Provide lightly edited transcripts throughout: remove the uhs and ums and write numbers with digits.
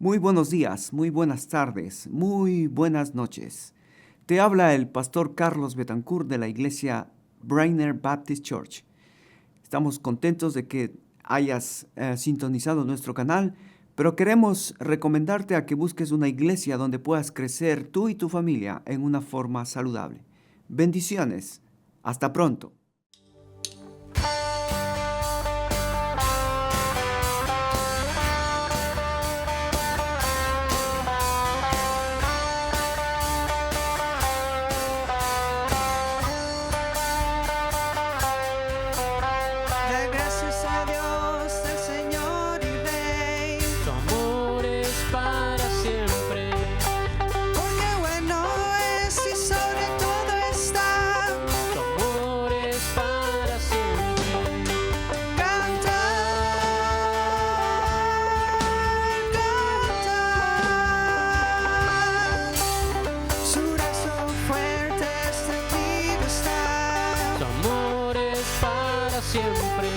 Muy buenos días, muy buenas tardes, muy buenas noches. Te habla el pastor Carlos Betancourt de la iglesia Brainer Baptist Church. Estamos contentos de que hayas sintonizado nuestro canal, pero queremos recomendarte a que busques una iglesia donde puedas crecer tú y tu familia en una forma saludable. Bendiciones. Hasta pronto. Da gracias a Dios, el Señor y Rey, Tu amor es para siempre. porque bueno es y sobre todo está. Tu amor es para siempre. Cantar, cantar. Su brazo fuerte extendido está. Tu amor es para siempre.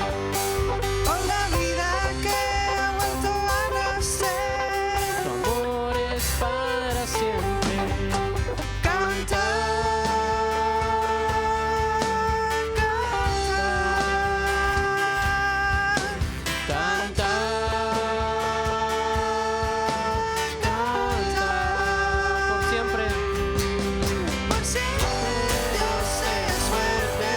Por la vida que ha vuelto a nacer. Tu amor es para siempre. Cantar, cantar, Cantar, cantar por siempre. por siempre Dios es fuerte,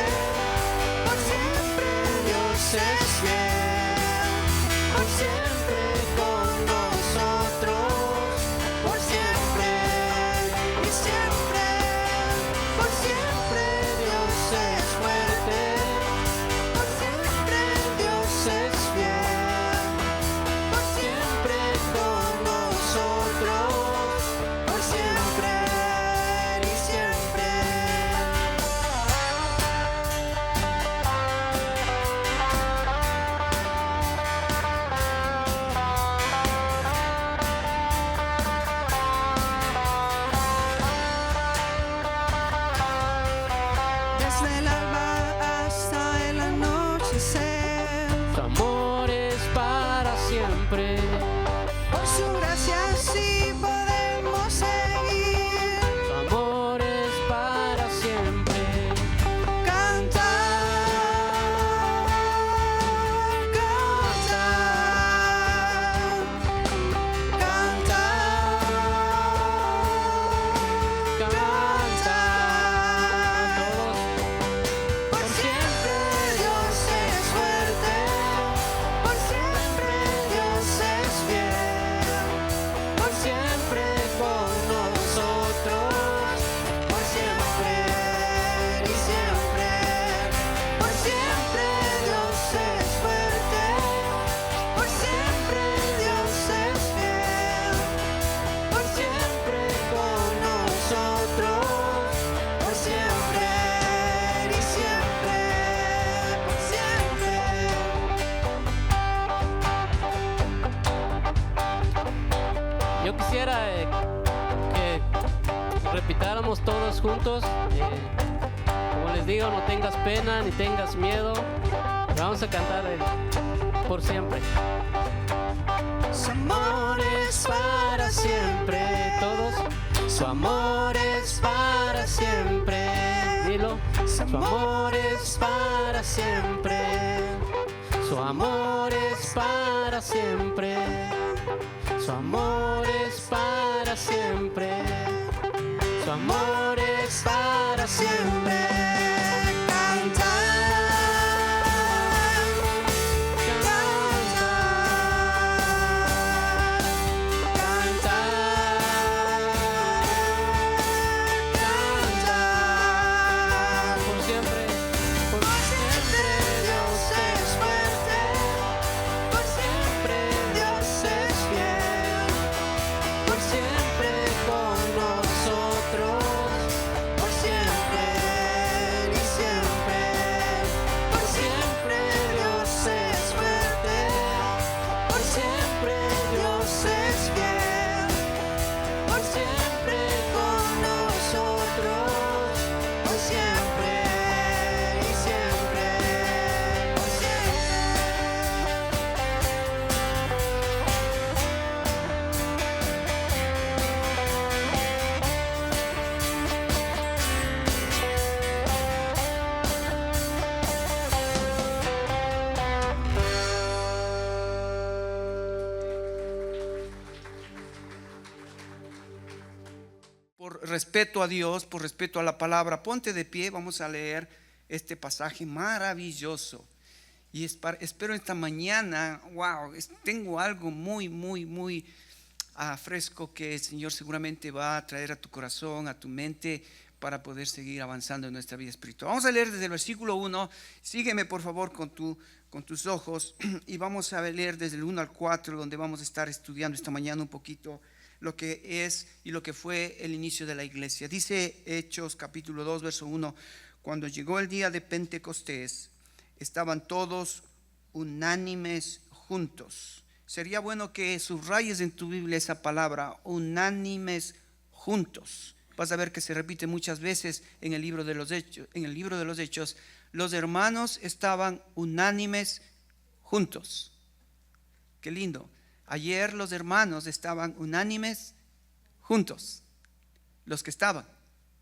por siempre Dios es fiel, por siempre con nosotros, por siempre y siempre, por siempre Dios es fuerte, por siempre Dios es fiel, por siempre con nosotros, por siempre y siempre. Desde el alba hasta el anochecer, Tu amor es para siempre. por su gracia sí podemos seguir. Tu amor es para siempre. Cantar, cantar, cantar, Cantar todos. por siempre Dios es fuerte, por siempre Dios es fiel, por siempre con nosotros, por siempre y siempre, por siempre Dios es fuerte, por siempre Dios es fiel, por siempre con nosotros, por siempre y siempre, por siempre. Yo quisiera que repitáramos todos juntos. Como les digo, no tengas pena ni tengas miedo. Vamos a cantar por siempre. Su amor es para siempre, Todos. su amor es para siempre, Dilo. su amor es para siempre, Su amor es para siempre. Su amor es para siempre. Su amor es para siempre. siempre. Cantar, cantar, Por siempre. por siempre Dios es fuerte, por siempre Dios es fiel, por siempre con nosotros, por siempre respeto a Dios, por respeto a la palabra, ponte de pie, vamos a leer este pasaje maravilloso. Y espero esta mañana, tengo algo muy fresco que el Señor seguramente va a traer a tu corazón, a tu mente, para poder seguir avanzando en nuestra vida espiritual. Vamos a leer desde el versículo 1, sígueme por favor con tus ojos, y vamos a leer desde el 1 al 4, donde vamos a estar estudiando esta mañana un poquito lo que es y lo que fue el inicio de la iglesia. Dice Hechos capítulo 2, verso 1, cuando llegó el día de Pentecostés, estaban todos unánimes juntos. Sería bueno que subrayes en tu Biblia esa palabra, unánimes juntos. Vas a ver que se repite muchas veces en el libro de los Hechos. En el libro de los Hechos, los hermanos estaban unánimes juntos. Qué lindo. Ayer los hermanos estaban unánimes juntos. Los que estaban,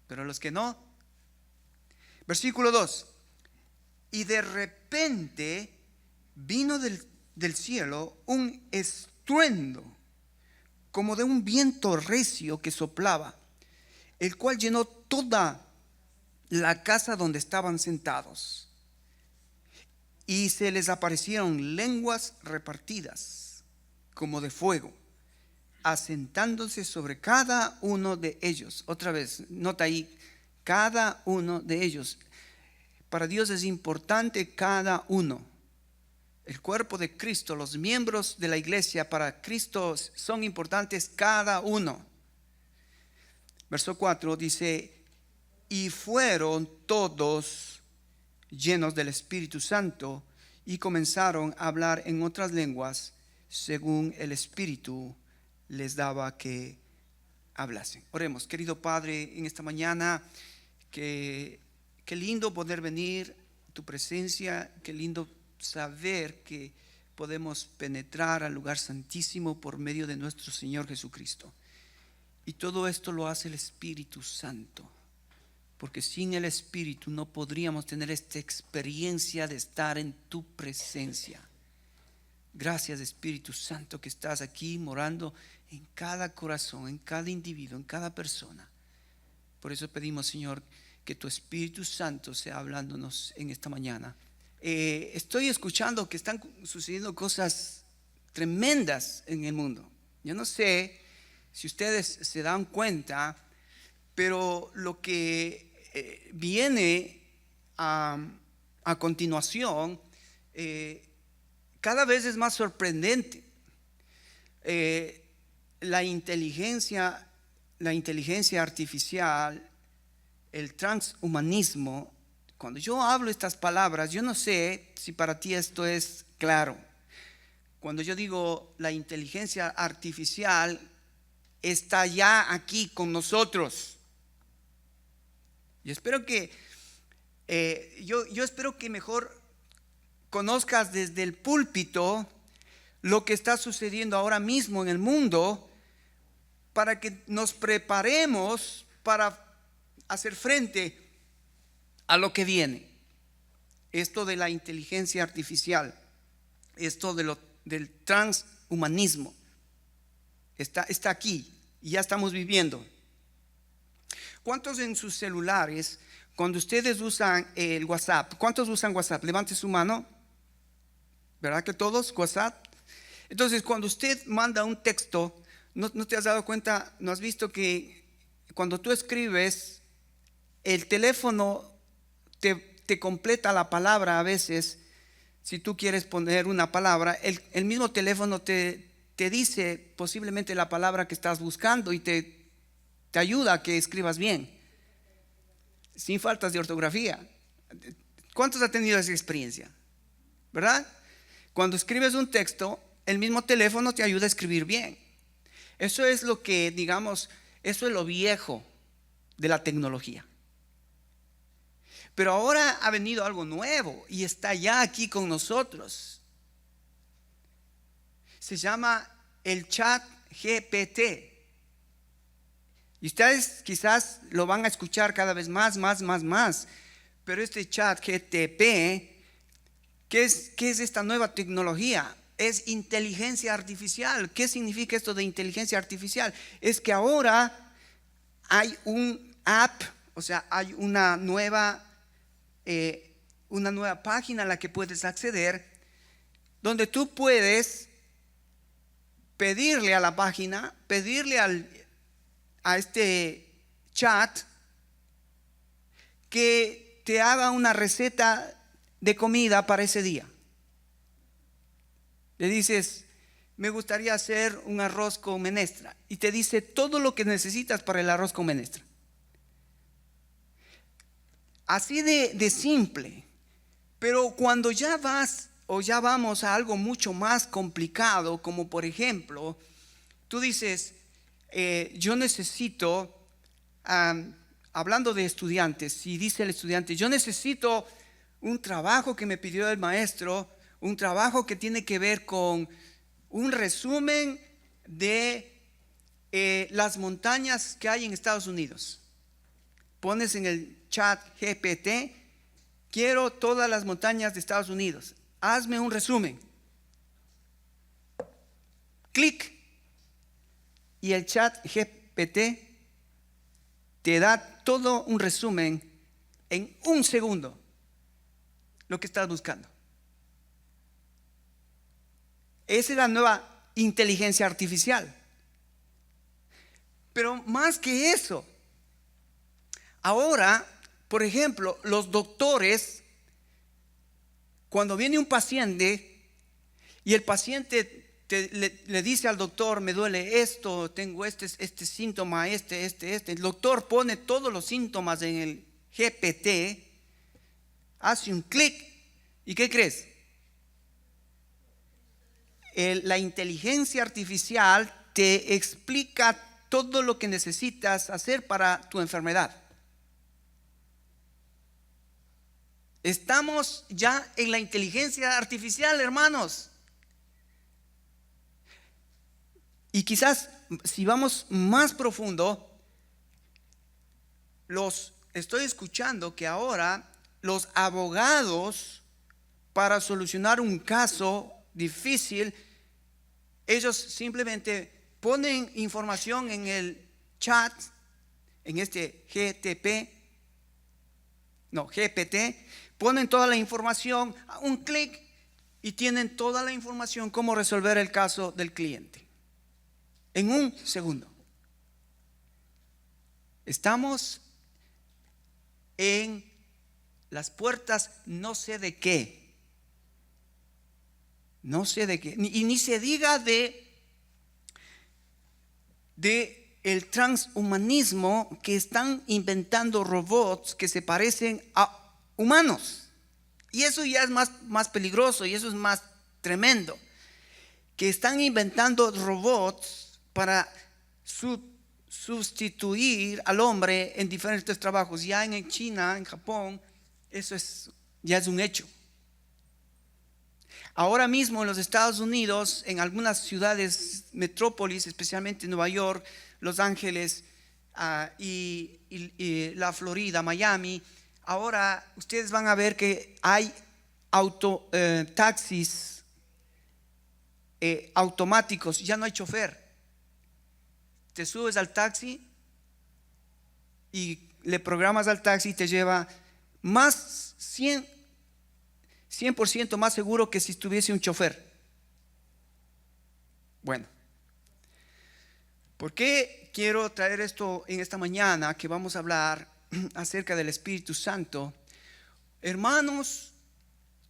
pero los que no. Versículo 2. Y de repente vino del cielo un estruendo, como de un viento recio que soplaba, el cual llenó toda la casa donde estaban sentados. Y se les aparecieron lenguas repartidas, como de fuego, asentándose sobre cada uno de ellos. Otra vez, nota ahí, cada uno de ellos. Para Dios es importante cada uno. El cuerpo de Cristo, los miembros de la iglesia, para Cristo son importantes cada uno. Verso 4 dice, y fueron todos llenos del Espíritu Santo y comenzaron a hablar en otras lenguas según el Espíritu les daba que hablasen. Oremos. Querido Padre, en esta mañana, qué lindo poder venir a tu presencia, qué lindo saber que podemos penetrar al lugar santísimo por medio de nuestro Señor Jesucristo. Y todo esto lo hace el Espíritu Santo, porque sin el Espíritu no podríamos tener esta experiencia de estar en tu presencia. Gracias, Espíritu Santo, que estás aquí morando en cada corazón, en cada individuo, en cada persona. Por eso pedimos, Señor, que tu Espíritu Santo sea hablándonos en esta mañana. Estoy escuchando que están sucediendo cosas tremendas en el mundo. Yo no sé si ustedes se dan cuenta, pero lo que viene a continuación cada vez es más sorprendente. La inteligencia artificial, el transhumanismo. Cuando yo hablo estas palabras, yo no sé si para ti esto es claro. Cuando yo digo la inteligencia artificial está ya aquí con nosotros. Yo espero que yo espero que mejor conozcas desde el púlpito lo que está sucediendo ahora mismo en el mundo, para que nos preparemos para hacer frente a lo que viene. Esto de la inteligencia artificial, esto del transhumanismo, está aquí y ya estamos viviendo. ¿Cuántos en sus celulares, cuando ustedes usan el WhatsApp, cuántos usan WhatsApp? Levante su mano. ¿Verdad que todos? WhatsApp. Entonces, cuando usted manda un texto, ¿no te has dado cuenta, no has visto que cuando tú escribes, el teléfono te completa la palabra a veces? Si tú quieres poner una palabra, el mismo teléfono te dice posiblemente la palabra que estás buscando y te ayuda a que escribas bien, sin faltas de ortografía. ¿Cuántos han tenido esa experiencia? ¿Verdad? Cuando escribes un texto, el mismo teléfono te ayuda a escribir bien. Eso es lo que, digamos, eso es lo viejo de la tecnología. Pero ahora ha venido algo nuevo y está ya aquí con nosotros. Se llama el chat GPT. Y ustedes quizás lo van a escuchar cada vez más. Pero este chat GPT, ¿qué es esta nueva tecnología? Es inteligencia artificial. ¿Qué significa esto de inteligencia artificial? Es que ahora hay un app, o sea, hay una nueva página a la que puedes acceder, donde tú puedes pedirle a la página, pedirle a este chat que te haga una receta de comida para ese día. Le dices, me gustaría hacer un arroz con menestra, y te dice todo lo que necesitas para el arroz con menestra. Así de simple. Pero cuando ya vas o ya vamos a algo mucho más complicado, como por ejemplo, tú dices, yo necesito, hablando de estudiantes, si dice el estudiante, yo necesito un trabajo que me pidió el maestro, un trabajo que tiene que ver con un resumen de las montañas que hay en Estados Unidos. Pones en el chat GPT, quiero todas las montañas de Estados Unidos, hazme un resumen. Clic, y el chat GPT te da todo un resumen en un segundo, lo que estás buscando. Esa es la nueva inteligencia artificial. Pero más que eso, ahora, por ejemplo, los doctores, cuando viene un paciente y el paciente le dice al doctor, me duele esto, tengo este síntoma, el doctor pone todos los síntomas en el GPT, hace un clic, ¿y qué crees? La inteligencia artificial te explica todo lo que necesitas hacer para tu enfermedad. Estamos ya en la inteligencia artificial, hermanos. Y quizás si vamos más profundo, estoy escuchando que ahora los abogados, para solucionar un caso difícil, ellos simplemente ponen información en el chat, en este GPT, ponen toda la información, un clic, y tienen toda la información cómo resolver el caso del cliente en un segundo. Estamos en las puertas no sé de qué. No sé de qué, y ni se diga de el transhumanismo, que están inventando robots que se parecen a humanos. Y eso ya es más peligroso, y eso es más tremendo. Que están inventando robots para sustituir al hombre en diferentes trabajos. Ya en China, en Japón, eso ya es un hecho. Ahora mismo en los Estados Unidos, en algunas ciudades, metrópolis, especialmente Nueva York, Los Ángeles y la Florida, Miami, ahora ustedes van a ver que hay taxis automáticos, ya no hay chofer. Te subes al taxi y le programas al taxi y te lleva más 100% más seguro que si estuviese un chofer. Bueno, ¿por qué quiero traer esto en esta mañana que vamos a hablar acerca del Espíritu Santo? Hermanos,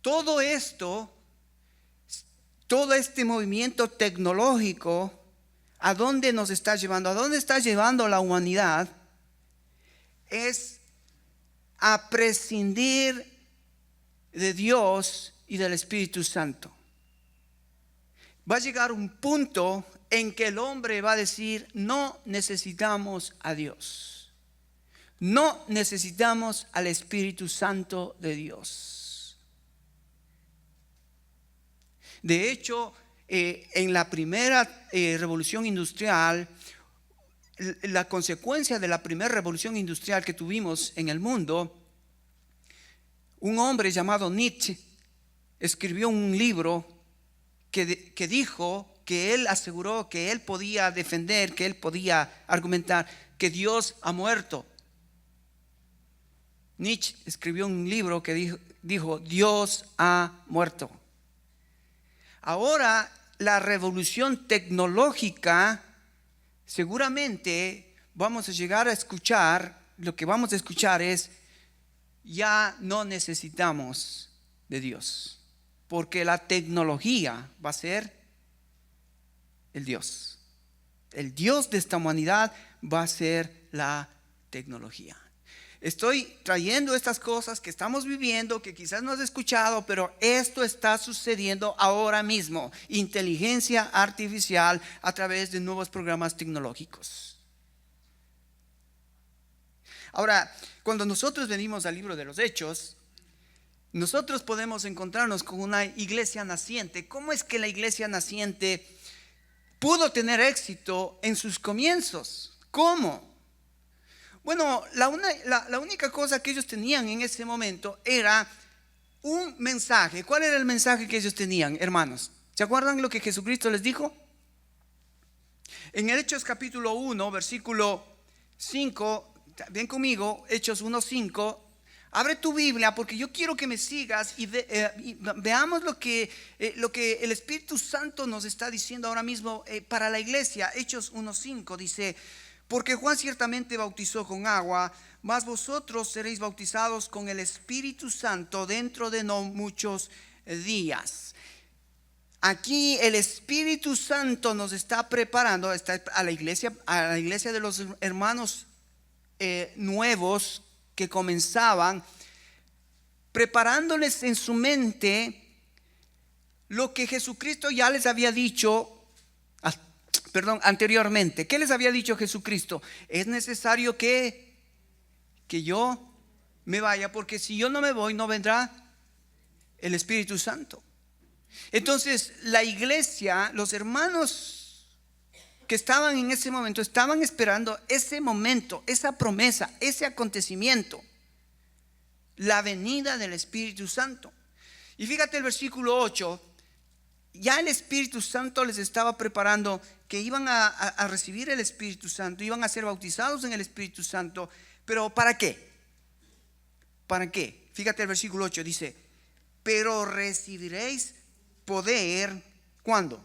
todo este movimiento tecnológico, ¿a dónde nos está llevando? ¿A dónde está llevando la humanidad? Es a prescindir de Dios y del Espíritu Santo. Va a llegar un punto en que el hombre va a decir, no necesitamos a Dios, no necesitamos al Espíritu Santo de Dios. De hecho, en la primera revolución industrial, la consecuencia de la primera revolución industrial que tuvimos en el mundo, un hombre llamado Nietzsche escribió un libro que dijo que él aseguró que él podía defender, que él podía argumentar que Dios ha muerto. Nietzsche escribió un libro que dijo Dios ha muerto. Ahora la revolución tecnológica, seguramente vamos a llegar a escuchar, lo que vamos a escuchar es, ya no necesitamos de Dios, porque la tecnología va a ser el Dios. El Dios de esta humanidad va a ser la tecnología. Estoy trayendo estas cosas que estamos viviendo, que quizás no has escuchado, pero esto está sucediendo ahora mismo. Inteligencia artificial a través de nuevos programas tecnológicos. Ahora, cuando nosotros venimos al libro de los Hechos, nosotros podemos encontrarnos con una iglesia naciente. ¿Cómo es que la iglesia naciente pudo tener éxito en sus comienzos? ¿Cómo? Bueno, la única cosa que ellos tenían en ese momento era un mensaje. ¿Cuál era el mensaje que ellos tenían, hermanos? ¿Se acuerdan lo que Jesucristo les dijo? En Hechos capítulo 1, versículo 5, ven conmigo, Hechos 1:5. Abre tu Biblia porque yo quiero que me sigas y veamos lo que el Espíritu Santo nos está diciendo ahora mismo para la iglesia. Hechos 1:5 dice: porque Juan ciertamente bautizó con agua, mas vosotros seréis bautizados con el Espíritu Santo dentro de no muchos días. Aquí el Espíritu Santo nos está preparando a la iglesia de los hermanos nuevos que comenzaban, preparándoles en su mente lo que Jesucristo ya les había dicho anteriormente. ¿Qué les había dicho Jesucristo? Es necesario que yo me vaya, porque si yo no me voy, no vendrá el Espíritu Santo. Entonces la iglesia, los hermanos que estaban en ese momento, estaban esperando ese momento, esa promesa, ese acontecimiento, la venida del Espíritu Santo. Y fíjate el versículo 8. Ya el Espíritu Santo les estaba preparando que iban a recibir el Espíritu Santo, iban a ser bautizados en el Espíritu Santo. Pero ¿para qué? ¿Para qué? Fíjate el versículo 8, dice: pero recibiréis poder, ¿cuándo?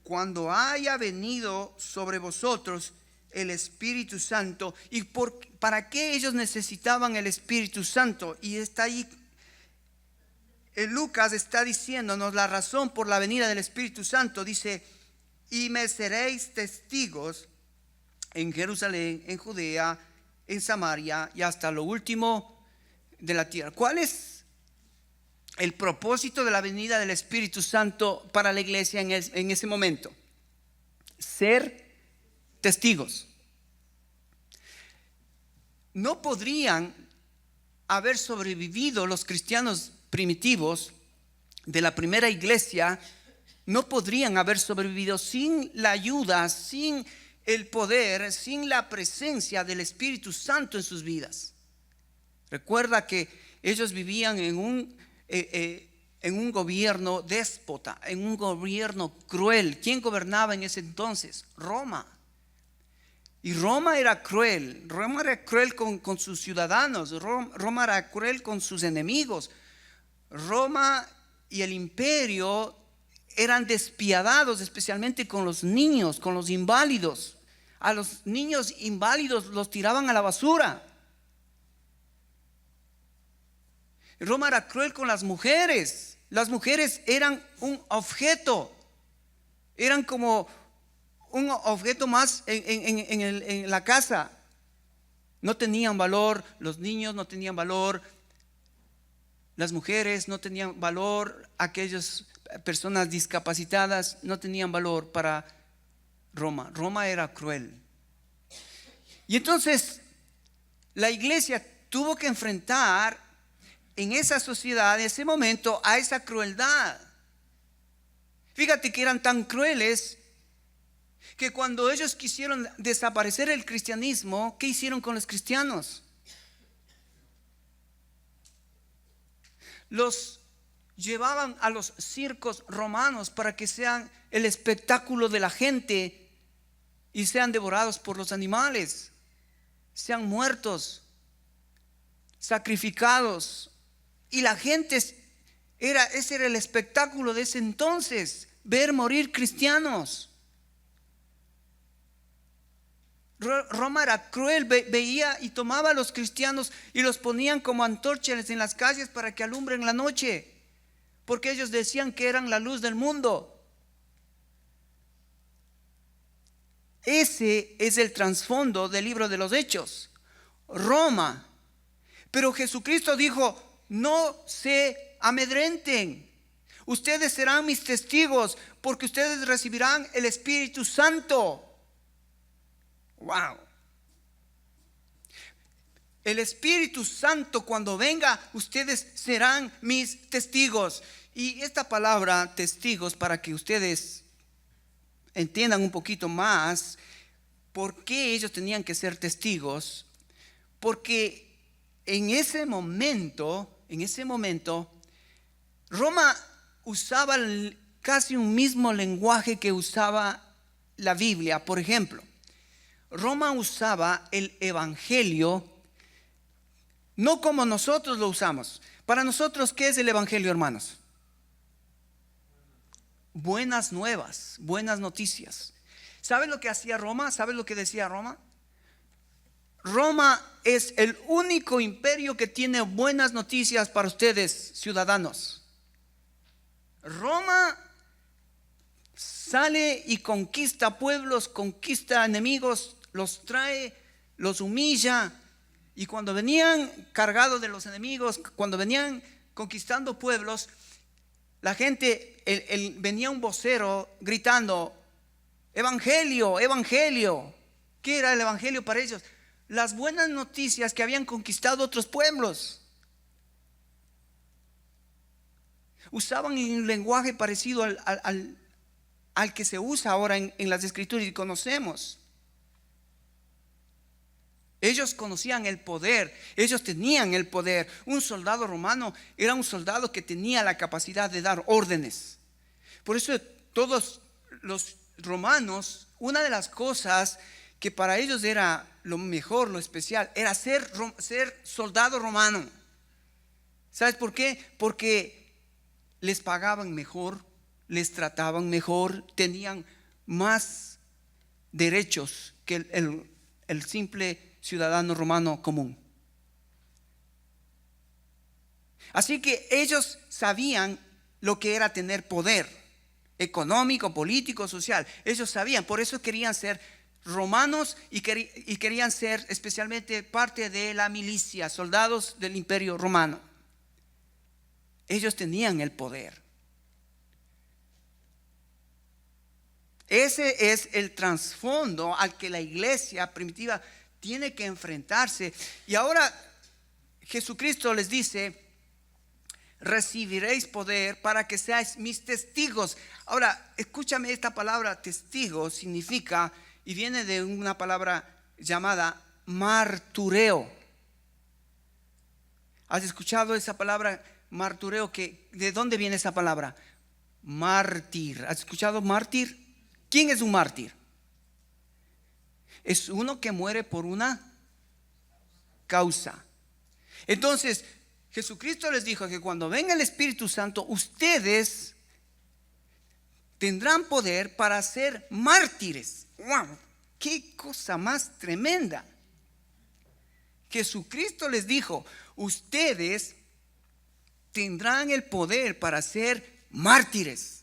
Cuando haya venido sobre vosotros el Espíritu Santo. ¿Y para qué ellos necesitaban el Espíritu Santo? Y está ahí. Lucas está diciéndonos la razón por la venida del Espíritu Santo. Dice: y me seréis testigos en Jerusalén, en Judea, en Samaria y hasta lo último de la tierra. ¿Cuál es el propósito de la venida del Espíritu Santo para la iglesia en ese momento? Ser testigos. No podrían haber sobrevivido los cristianos primitivos de la primera iglesia, no podrían haber sobrevivido sin la ayuda, sin el poder, sin la presencia del Espíritu Santo en sus vidas. Recuerda que ellos vivían en un gobierno déspota, en un gobierno cruel. ¿Quién gobernaba en ese entonces? Roma. Y Roma era cruel. Roma era cruel con sus ciudadanos. Roma era cruel con sus enemigos. Roma y el imperio eran despiadados, especialmente con los niños, con los inválidos. A los niños inválidos los tiraban a la basura. Roma era cruel con las mujeres. Las mujeres eran un objeto. Eran como un objeto más en la casa. No tenían valor. Los niños no tenían valor. Las mujeres no tenían valor, aquellas personas discapacitadas no tenían valor para Roma. Roma era cruel. Y entonces la iglesia tuvo que enfrentar en esa sociedad, en ese momento, a esa crueldad. Fíjate que eran tan crueles que cuando ellos quisieron desaparecer el cristianismo, ¿qué hicieron con los cristianos? Los llevaban a los circos romanos para que sean el espectáculo de la gente y sean devorados por los animales, sean muertos, sacrificados. Y la gente ese era el espectáculo de ese entonces, ver morir cristianos. Roma era cruel, veía y tomaba a los cristianos y los ponían como antorchas en las calles para que alumbren la noche, porque ellos decían que eran la luz del mundo. Ese es el trasfondo del libro de los Hechos, Roma. Pero Jesucristo dijo: no se amedrenten, ustedes serán mis testigos, porque ustedes recibirán el Espíritu Santo. Wow. El Espíritu Santo, cuando venga, ustedes serán mis testigos. Y esta palabra testigos, para que ustedes entiendan un poquito más por qué ellos tenían que ser testigos, porque en ese momento Roma usaba casi un mismo lenguaje que usaba la Biblia. Por ejemplo, Roma usaba el evangelio no como nosotros lo usamos. Para nosotros, ¿qué es el evangelio, hermanos? Buenas nuevas, buenas noticias. ¿Sabe lo que hacía Roma? ¿Sabe lo que decía Roma? Roma es el único imperio que tiene buenas noticias para ustedes, ciudadanos. Roma sale y conquista pueblos, conquista enemigos, los trae, los humilla. Y cuando venían cargados de los enemigos, cuando venían conquistando pueblos, la gente, venía un vocero gritando: evangelio, evangelio. ¿Qué era el evangelio para ellos? Las buenas noticias que habían conquistado otros pueblos. Usaban un lenguaje parecido al que se usa ahora en las escrituras y conocemos. Ellos conocían el poder, ellos tenían el poder. Un soldado romano era un soldado que tenía la capacidad de dar órdenes. Por eso todos los romanos, una de las cosas que para ellos era lo mejor, lo especial, era ser soldado romano. ¿Sabes por qué? Porque les pagaban mejor, les trataban mejor, tenían más derechos que el simple ciudadano romano común. Así que ellos sabían lo que era tener poder económico, político, social. Ellos sabían, por eso querían ser romanos y querían ser especialmente parte de la milicia, soldados del imperio romano. Ellos tenían el poder. Ese es el trasfondo al que la iglesia primitiva tiene que enfrentarse. Y ahora Jesucristo les dice: recibiréis poder para que seáis mis testigos. Ahora, escúchame, esta palabra testigo significa, y viene de una palabra llamada martureo. ¿Has escuchado esa palabra martureo? ¿De dónde viene esa palabra? Mártir. ¿Has escuchado mártir? ¿Quién es un mártir? Es uno que muere por una causa. Entonces, Jesucristo les dijo que cuando venga el Espíritu Santo, ustedes tendrán poder para ser mártires. ¡Wow! ¡Qué cosa más tremenda! Jesucristo les dijo: ustedes tendrán el poder para ser mártires.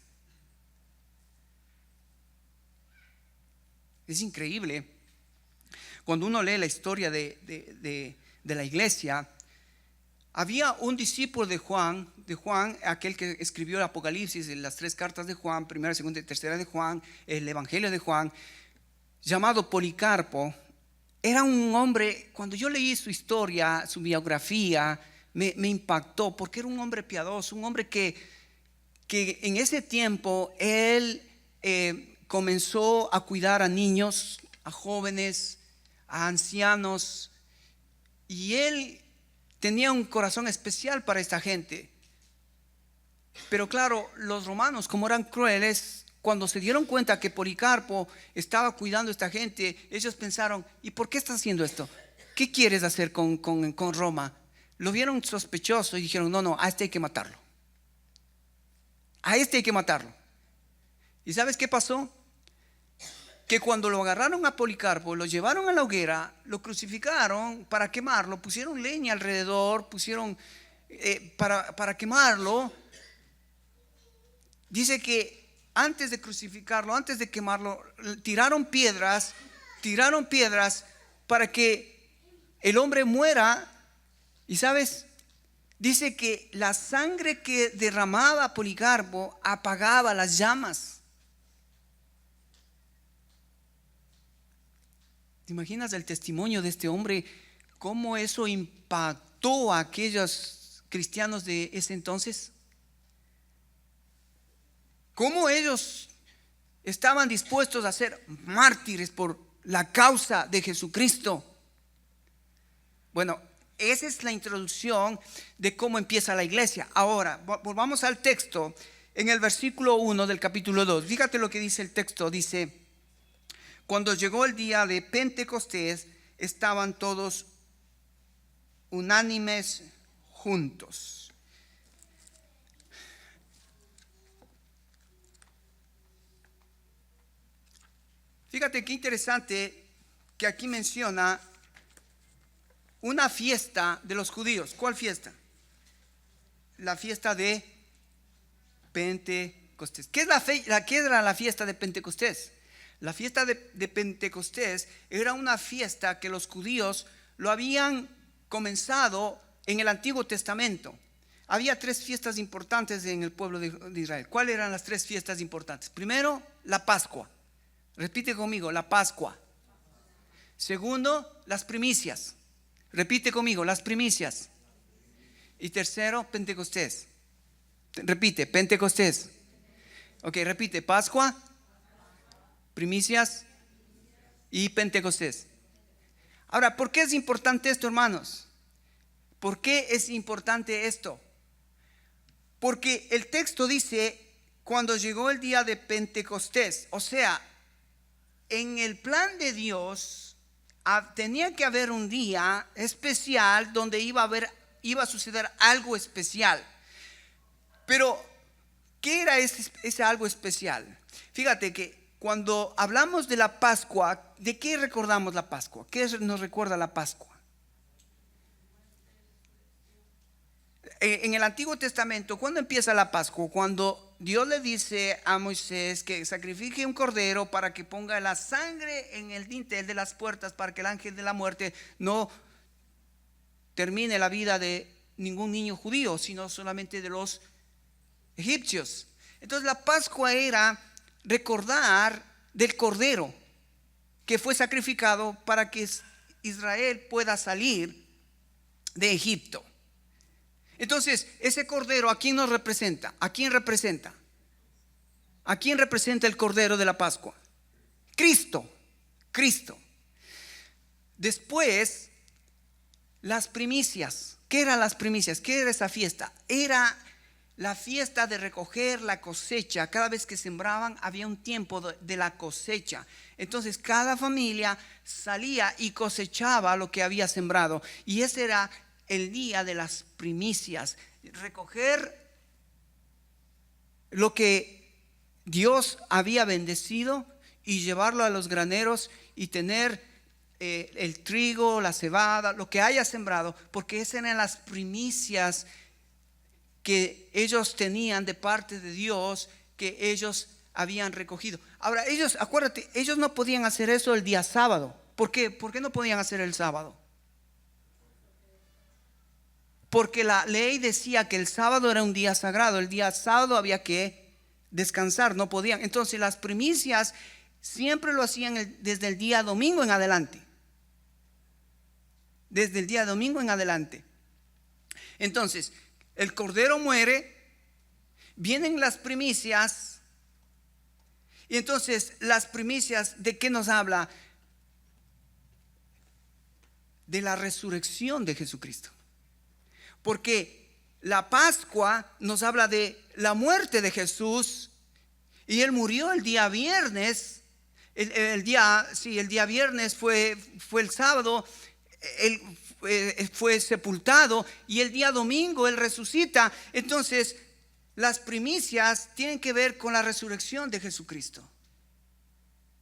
Es increíble. Cuando uno lee la historia de la iglesia, había un discípulo de Juan, aquel que escribió el Apocalipsis, las 3 cartas de Juan, primera, segunda y tercera de Juan, el Evangelio de Juan, llamado Policarpo. Era un hombre, cuando yo leí su historia, su biografía, me impactó, porque era un hombre piadoso, un hombre que en ese tiempo él comenzó a cuidar a niños, a jóvenes, a ancianos, y él tenía un corazón especial para esta gente. Pero claro, los romanos, como eran crueles, cuando se dieron cuenta que Policarpo estaba cuidando a esta gente, ellos pensaron, ¿y por qué estás haciendo esto? ¿Qué quieres hacer con Roma? Lo vieron sospechoso y dijeron, no, a este hay que matarlo. A este hay que matarlo. ¿Y sabes qué pasó? Que cuando lo agarraron a Policarpo, lo llevaron a la hoguera, lo crucificaron para quemarlo, pusieron leña alrededor, pusieron para quemarlo. Dice que antes de crucificarlo, antes de quemarlo, tiraron piedras para que el hombre muera. Y sabes, dice que la sangre que derramaba Policarpo apagaba las llamas. ¿Te imaginas el testimonio de este hombre? ¿Cómo eso impactó a aquellos cristianos de ese entonces? ¿Cómo ellos estaban dispuestos a ser mártires por la causa de Jesucristo? Bueno, esa es la introducción de cómo empieza la iglesia. Ahora, volvamos al texto en el versículo 1 del capítulo 2. Fíjate lo que dice el texto. Dice, cuando llegó el día de Pentecostés, estaban todos unánimes juntos. Fíjate qué interesante que aquí menciona una fiesta de los judíos. ¿Cuál fiesta? La fiesta de Pentecostés. ¿Qué era la fiesta de Pentecostés? La fiesta de Pentecostés era una fiesta que los judíos lo habían comenzado en el Antiguo Testamento. Había 3 fiestas importantes en el pueblo de Israel. ¿Cuáles eran las 3 fiestas importantes? Primero, la Pascua. Repite conmigo, la Pascua. Segundo, las primicias. Repite conmigo, las primicias. Y tercero, Pentecostés. Repite, Pentecostés. Ok, repite, Pascua, primicias y Pentecostés. Ahora, ¿por qué es importante esto, hermanos? ¿Por qué es importante esto? Porque el texto dice, cuando llegó el día de Pentecostés, o sea, en el plan de Dios tenía que haber un día especial donde iba a suceder algo especial. Pero, ¿qué era ese algo especial? Fíjate que cuando hablamos de la Pascua, ¿de qué recordamos la Pascua? ¿Qué nos recuerda la Pascua? En el Antiguo Testamento, ¿cuándo empieza la Pascua? Cuando Dios le dice a Moisés que sacrifique un cordero para que ponga la sangre en el dintel de las puertas para que el ángel de la muerte no termine la vida de ningún niño judío, sino solamente de los egipcios. Entonces la Pascua era recordar del cordero que fue sacrificado para que Israel pueda salir de Egipto. Entonces, ese cordero, ¿a quién nos representa? ¿A quién representa? ¿A quién representa el cordero de la Pascua? Cristo. Después, las primicias. ¿Qué eran las primicias? ¿Qué era esa fiesta? Era la fiesta de recoger la cosecha. Cada vez que sembraban había un tiempo de la cosecha. Entonces cada familia salía y cosechaba lo que había sembrado. Y ese era el día de las primicias. Recoger lo que Dios había bendecido y llevarlo a los graneros y tener el trigo, la cebada, lo que haya sembrado, porque esas eran las primicias que ellos tenían de parte de Dios, que ellos habían recogido. Ahora ellos, acuérdate, ellos no podían hacer eso el día sábado. ¿Por qué? ¿Por qué no podían hacer el sábado? Porque la ley decía que el sábado era un día sagrado. El día sábado había que descansar, no podían. Entonces las primicias siempre lo hacían desde el día domingo en adelante. Desde el día domingo en adelante. Entonces el cordero muere, vienen las primicias. Y entonces las primicias, ¿de qué nos habla? De la resurrección de Jesucristo. Porque la Pascua nos habla de la muerte de Jesús, y Él murió el día viernes. El día viernes fue el sábado. Él fue sepultado, y el día domingo Él resucita. Entonces las primicias tienen que ver con la resurrección de Jesucristo.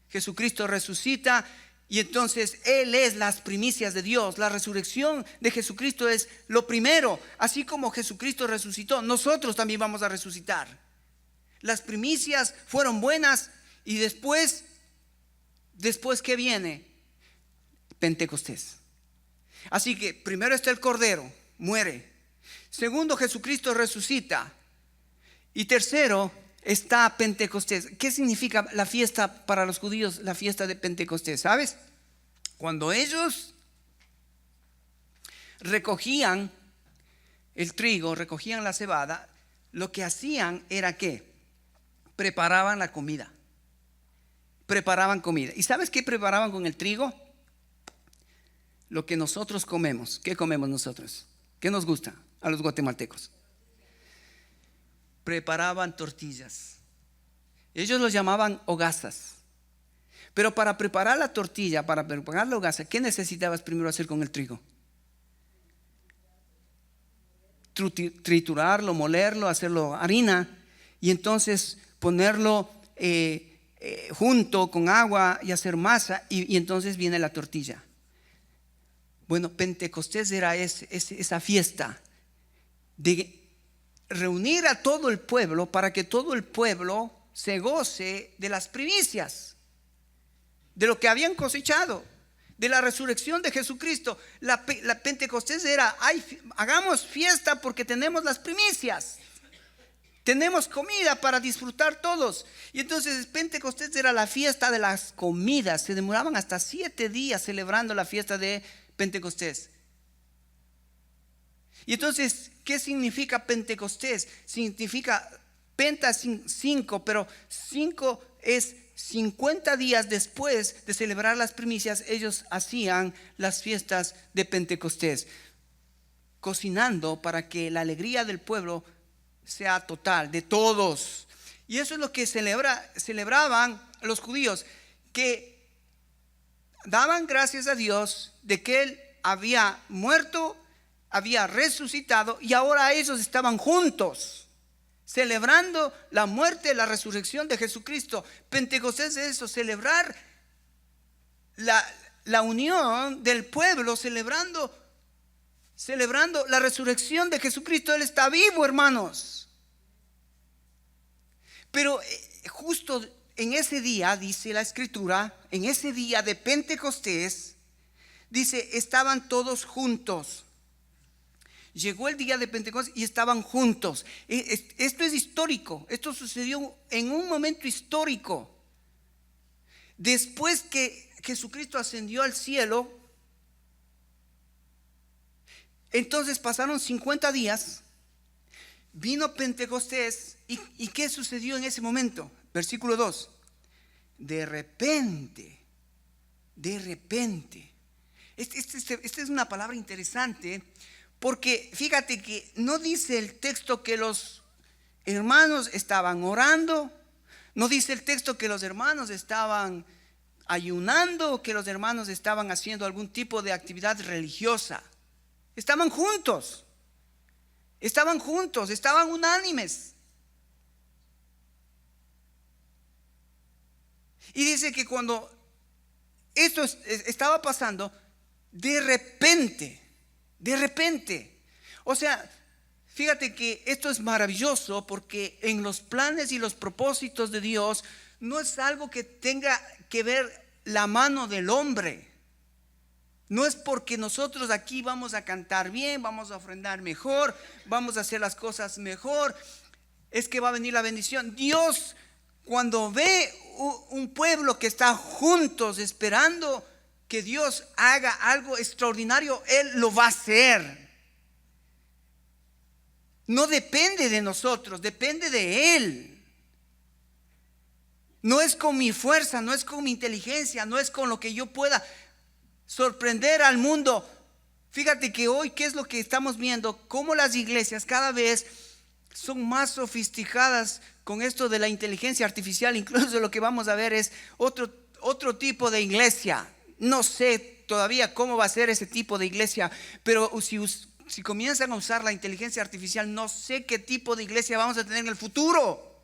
Jesucristo resucita, y entonces Él es las primicias de Dios. La resurrección de Jesucristo es lo primero. Así como Jesucristo resucitó, nosotros también vamos a resucitar. Las primicias fueron buenas, y después ¿qué viene? Pentecostés. Así que primero está el Cordero, muere. Segundo, Jesucristo resucita. Y tercero está Pentecostés. ¿Qué significa la fiesta para los judíos, la fiesta de Pentecostés? ¿Sabes? Cuando ellos recogían el trigo, recogían la cebada, lo que hacían era que preparaban la comida. Preparaban comida. ¿Y sabes qué preparaban con el trigo? Lo que nosotros comemos. ¿Qué comemos nosotros? ¿Qué nos gusta a los guatemaltecos? Preparaban tortillas. Ellos los llamaban hogazas. Pero para preparar la tortilla, para preparar la hogaza, ¿qué necesitabas primero hacer con el trigo? Triturarlo, molerlo, hacerlo harina, y entonces ponerlo junto con agua y hacer masa, y entonces viene la tortilla. Bueno, Pentecostés era esa fiesta de reunir a todo el pueblo para que todo el pueblo se goce de las primicias, de lo que habían cosechado, de la resurrección de Jesucristo. La Pentecostés era: hagamos fiesta porque tenemos las primicias, tenemos comida para disfrutar todos. Y entonces Pentecostés era la fiesta de las comidas. Se demoraban hasta 7 días celebrando la fiesta de Pentecostés. Y entonces, ¿qué significa Pentecostés? Significa penta 5, pero 5 es 50 días después de celebrar las primicias. Ellos hacían las fiestas de Pentecostés, cocinando para que la alegría del pueblo sea total, de todos. Y eso es lo que celebraban los judíos, que daban gracias a Dios de que Él había muerto, había resucitado, y ahora ellos estaban juntos celebrando la muerte, la resurrección de Jesucristo. Pentecostés es eso, celebrar la unión del pueblo, celebrando la resurrección de Jesucristo. Él está vivo, hermanos. Pero justo en ese día, dice la Escritura, en ese día de Pentecostés, dice, estaban todos juntos. Llegó el día de Pentecostés y estaban juntos. Esto es histórico. Esto sucedió en un momento histórico. Después que Jesucristo ascendió al cielo, entonces pasaron 50 días, vino Pentecostés, ¿y qué sucedió en ese momento? Versículo 2. De repente. Esta es una palabra interesante, porque fíjate que no dice el texto que los hermanos estaban orando, no dice el texto que los hermanos estaban ayunando, que los hermanos estaban haciendo algún tipo de actividad religiosa. Estaban juntos, estaban unánimes. Y dice que cuando esto estaba pasando, de repente, o sea, fíjate que esto es maravilloso, porque en los planes y los propósitos de Dios no es algo que tenga que ver la mano del hombre. No es porque nosotros aquí vamos a cantar bien, vamos a ofrendar mejor, vamos a hacer las cosas mejor, es que va a venir la bendición. Dios, cuando ve un pueblo que está juntos esperando que Dios haga algo extraordinario, Él lo va a hacer. No depende de nosotros, depende de Él. No es con mi fuerza, no es con mi inteligencia, no es con lo que yo pueda sorprender al mundo Fíjate que hoy, ¿qué es lo que estamos viendo? Cómo las iglesias cada vez son más sofisticadas con esto de la inteligencia artificial. Incluso lo que vamos a ver es otro tipo de iglesia. No sé todavía cómo va a ser ese tipo de iglesia, pero si comienzan a usar la inteligencia artificial, no sé qué tipo de iglesia vamos a tener en el futuro.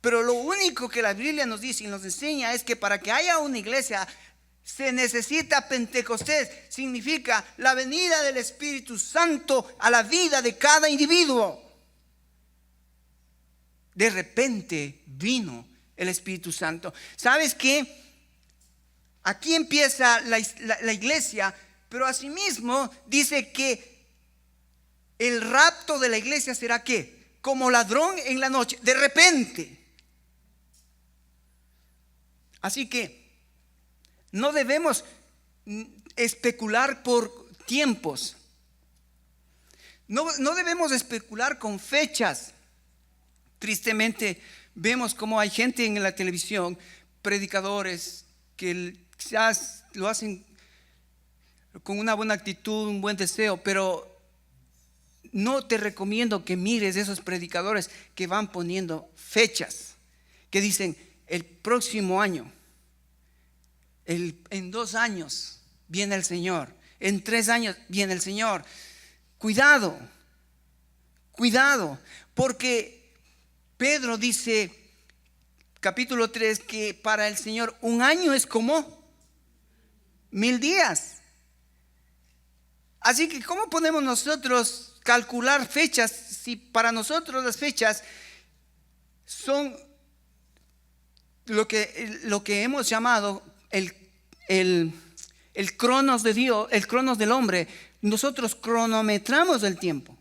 Pero lo único que la Biblia nos dice y nos enseña es que para que haya una iglesia se necesita Pentecostés. Significa la venida del Espíritu Santo a la vida de cada individuo. De repente vino el Espíritu Santo. ¿Sabes qué? Aquí empieza la iglesia, pero asimismo dice que el rapto de la iglesia será ¿qué? Como ladrón en la noche, de repente. Así que no debemos especular por tiempos. No debemos especular con fechas. Tristemente vemos cómo hay gente en la televisión, predicadores, que quizás lo hacen con una buena actitud, un buen deseo, pero no te recomiendo que mires esos predicadores que van poniendo fechas, que dicen el próximo año, en 2 años viene el Señor, en 3 años viene el Señor. Cuidado, porque Pedro dice, capítulo 3, que para el Señor un año es como 1000 días. Así que ¿cómo podemos nosotros calcular fechas si para nosotros las fechas son lo que hemos llamado el cronos de Dios, el cronos del hombre? Nosotros cronometramos el tiempo.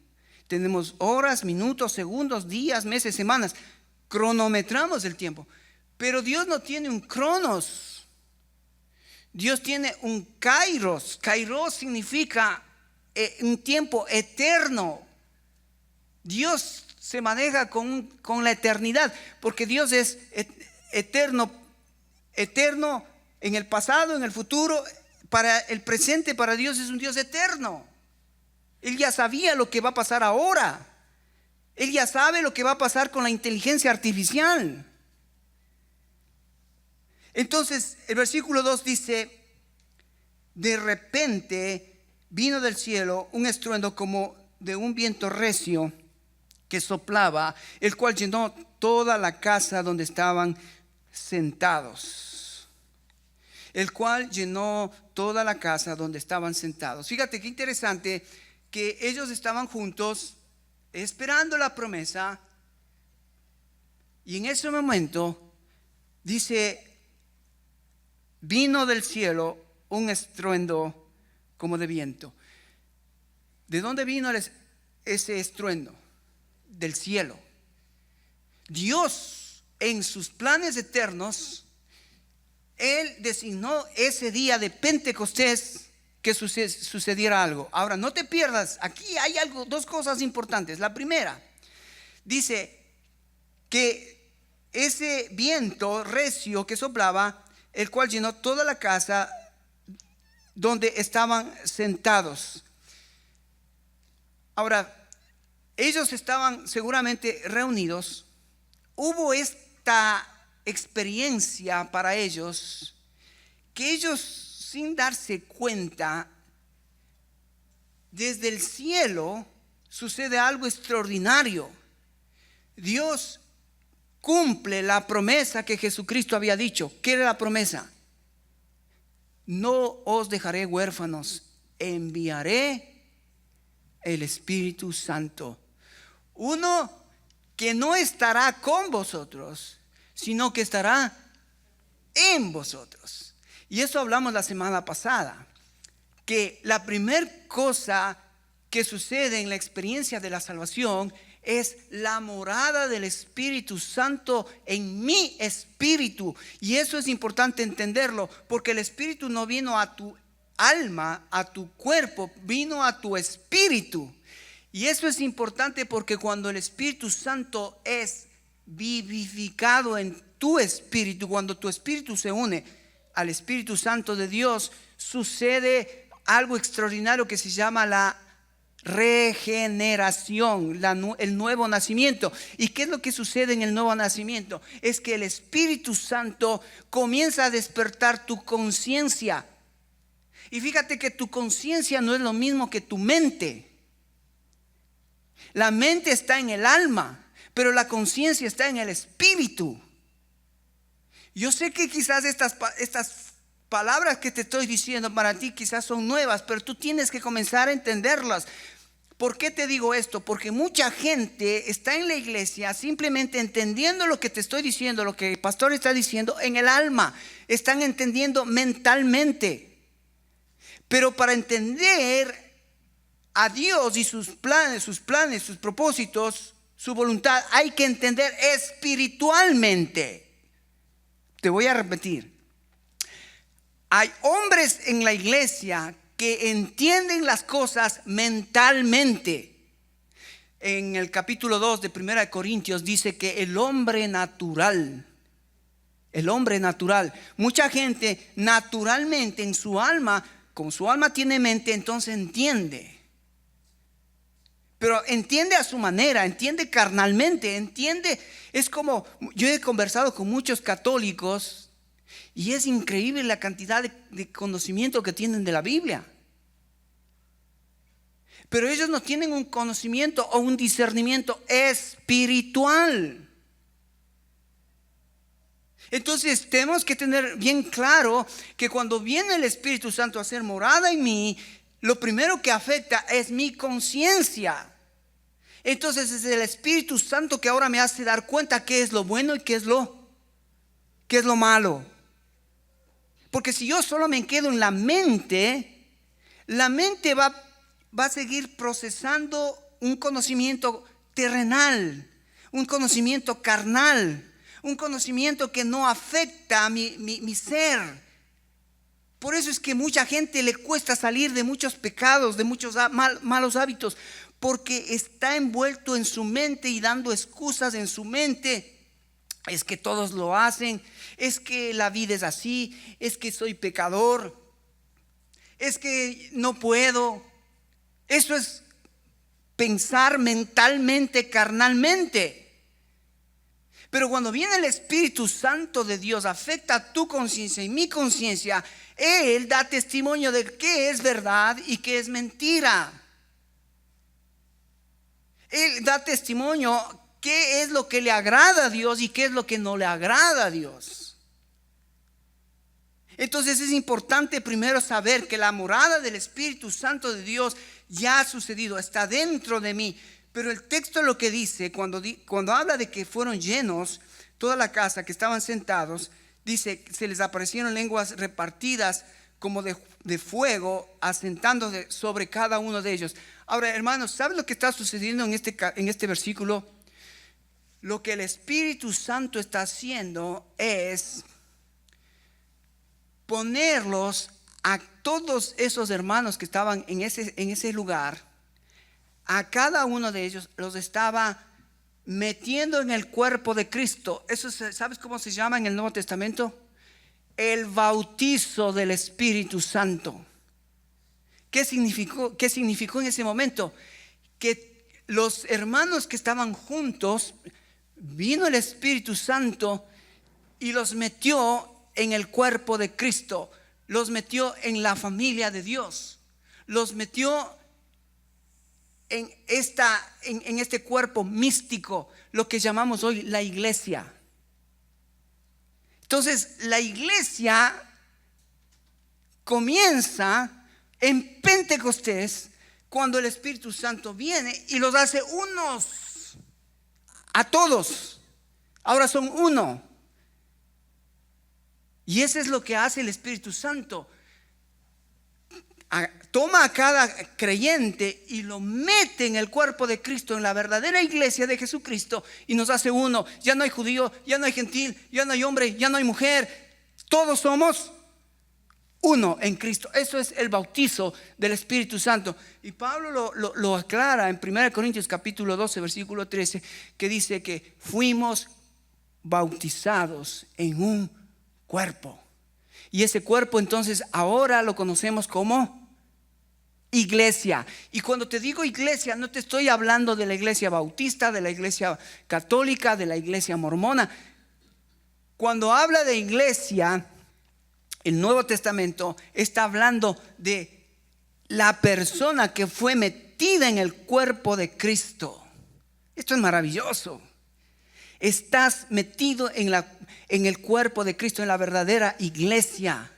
Tenemos horas, minutos, segundos, días, meses, semanas. Cronometramos el tiempo. Pero Dios no tiene un cronos. Dios tiene un kairos. Kairos significa un tiempo eterno. Dios se maneja con la eternidad, porque Dios es eterno en el pasado, en el futuro. Para el presente, para Dios es un Dios eterno. Él ya sabía lo que va a pasar ahora. Él ya sabe lo que va a pasar con la inteligencia artificial. Entonces el versículo 2 dice: de repente vino del cielo un estruendo como de un viento recio que soplaba, el cual llenó toda la casa donde estaban sentados. El cual llenó toda la casa donde estaban sentados. Fíjate qué interesante que ellos estaban juntos esperando la promesa, y en ese momento dice: vino del cielo un estruendo como de viento. ¿De dónde vino ese estruendo? Del cielo. Dios, en sus planes eternos, Él designó ese día de Pentecostés que sucediera algo. Ahora, no te pierdas, aquí hay dos cosas importantes. La primera, dice que ese viento recio que soplaba, el cual llenó toda la casa donde estaban sentados. Ahora, ellos estaban seguramente reunidos. Hubo esta experiencia para ellos, que ellos, sin darse cuenta, desde el cielo sucede algo extraordinario. Dios cumple la promesa que Jesucristo había dicho. ¿Qué era la promesa? No os dejaré huérfanos, enviaré el Espíritu Santo. Uno que no estará con vosotros, sino que estará en vosotros. Y eso hablamos la semana pasada, que la primer cosa que sucede en la experiencia de la salvación es la morada del Espíritu Santo en mi espíritu. Y eso es importante entenderlo, porque el Espíritu no vino a tu alma, a tu cuerpo, vino a tu espíritu. Y eso es importante porque cuando el Espíritu Santo es vivificado en tu espíritu, cuando tu espíritu se une al Espíritu Santo de Dios, sucede algo extraordinario que se llama la regeneración, el nuevo nacimiento. ¿Y qué es lo que sucede en el nuevo nacimiento? Es que el Espíritu Santo comienza a despertar tu conciencia. Y fíjate que tu conciencia no es lo mismo que tu mente. La mente está en el alma, pero la conciencia está en el espíritu. Yo sé que quizás estas palabras que te estoy diciendo para ti quizás son nuevas, pero tú tienes que comenzar a entenderlas. ¿Por qué te digo esto? Porque mucha gente está en la iglesia simplemente entendiendo lo que te estoy diciendo, lo que el pastor está diciendo en el alma. Están entendiendo mentalmente. Pero para entender a Dios y sus planes, sus propósitos, su voluntad, hay que entender espiritualmente. Te voy a repetir. Hay hombres en la iglesia que entienden las cosas mentalmente. En el capítulo 2 de 1 Corintios dice que el hombre natural, mucha gente naturalmente en su alma, como su alma tiene mente, entonces entiende. Pero entiende a su manera, entiende carnalmente, entiende. Es como, yo he conversado con muchos católicos y es increíble la cantidad de conocimiento que tienen de la Biblia. Pero ellos no tienen un conocimiento o un discernimiento espiritual. Entonces tenemos que tener bien claro que cuando viene el Espíritu Santo a hacer morada en mí, lo primero que afecta es mi conciencia. Entonces es el Espíritu Santo que ahora me hace dar cuenta qué es lo bueno y qué es lo malo. Porque si yo solo me quedo en la mente va a seguir procesando un conocimiento terrenal, un conocimiento carnal, un conocimiento que no afecta a mi ser. Por eso es que mucha gente le cuesta salir de muchos pecados, de muchos malos hábitos, porque está envuelto en su mente y dando excusas en su mente. Es que todos lo hacen, es que la vida es así, es que soy pecador, es que no puedo. Eso es pensar mentalmente, carnalmente. Pero cuando viene el Espíritu Santo de Dios, afecta tu conciencia y mi conciencia, Él da testimonio de qué es verdad y qué es mentira. Él da testimonio qué es lo que le agrada a Dios y qué es lo que no le agrada a Dios. Entonces es importante primero saber que la morada del Espíritu Santo de Dios ya ha sucedido, está dentro de mí. Pero el texto lo que dice, cuando habla de que fueron llenos toda la casa, que estaban sentados, dice, se les aparecieron lenguas repartidas como de fuego, asentándose sobre cada uno de ellos. Ahora, hermanos, ¿sabes lo que está sucediendo en este versículo? Lo que el Espíritu Santo está haciendo es ponerlos a todos esos hermanos que estaban en ese lugar. A cada uno de ellos los estaba metiendo en el cuerpo de Cristo. Eso, ¿sabes cómo se llama en el Nuevo Testamento? El bautizo del Espíritu Santo. ¿Qué significó en ese momento? Que los hermanos que estaban juntos, vino el Espíritu Santo y los metió en el cuerpo de Cristo. Los metió en la familia de Dios. Los metió en este cuerpo místico, lo que llamamos hoy la iglesia. Entonces la iglesia comienza en Pentecostés, cuando el Espíritu Santo viene y los hace unos a todos. Ahora son uno. Y eso es lo que hace el Espíritu Santo. Toma a cada creyente y lo mete en el cuerpo de Cristo, en la verdadera iglesia de Jesucristo, y nos hace uno. Ya no hay judío, ya no hay gentil, ya no hay hombre, ya no hay mujer. Todos somos uno en Cristo. Eso es el bautizo del Espíritu Santo. Y Pablo lo aclara en 1 Corintios capítulo 12 versículo 13, que dice que fuimos bautizados en un cuerpo. Y ese cuerpo entonces ahora lo conocemos como iglesia. Y cuando te digo iglesia, no te estoy hablando de la iglesia bautista, de la iglesia católica, de la iglesia mormona. Cuando habla de iglesia, el Nuevo Testamento está hablando de la persona que fue metida en el cuerpo de Cristo. Esto es maravilloso. Estás metido en el cuerpo de Cristo, en la verdadera iglesia.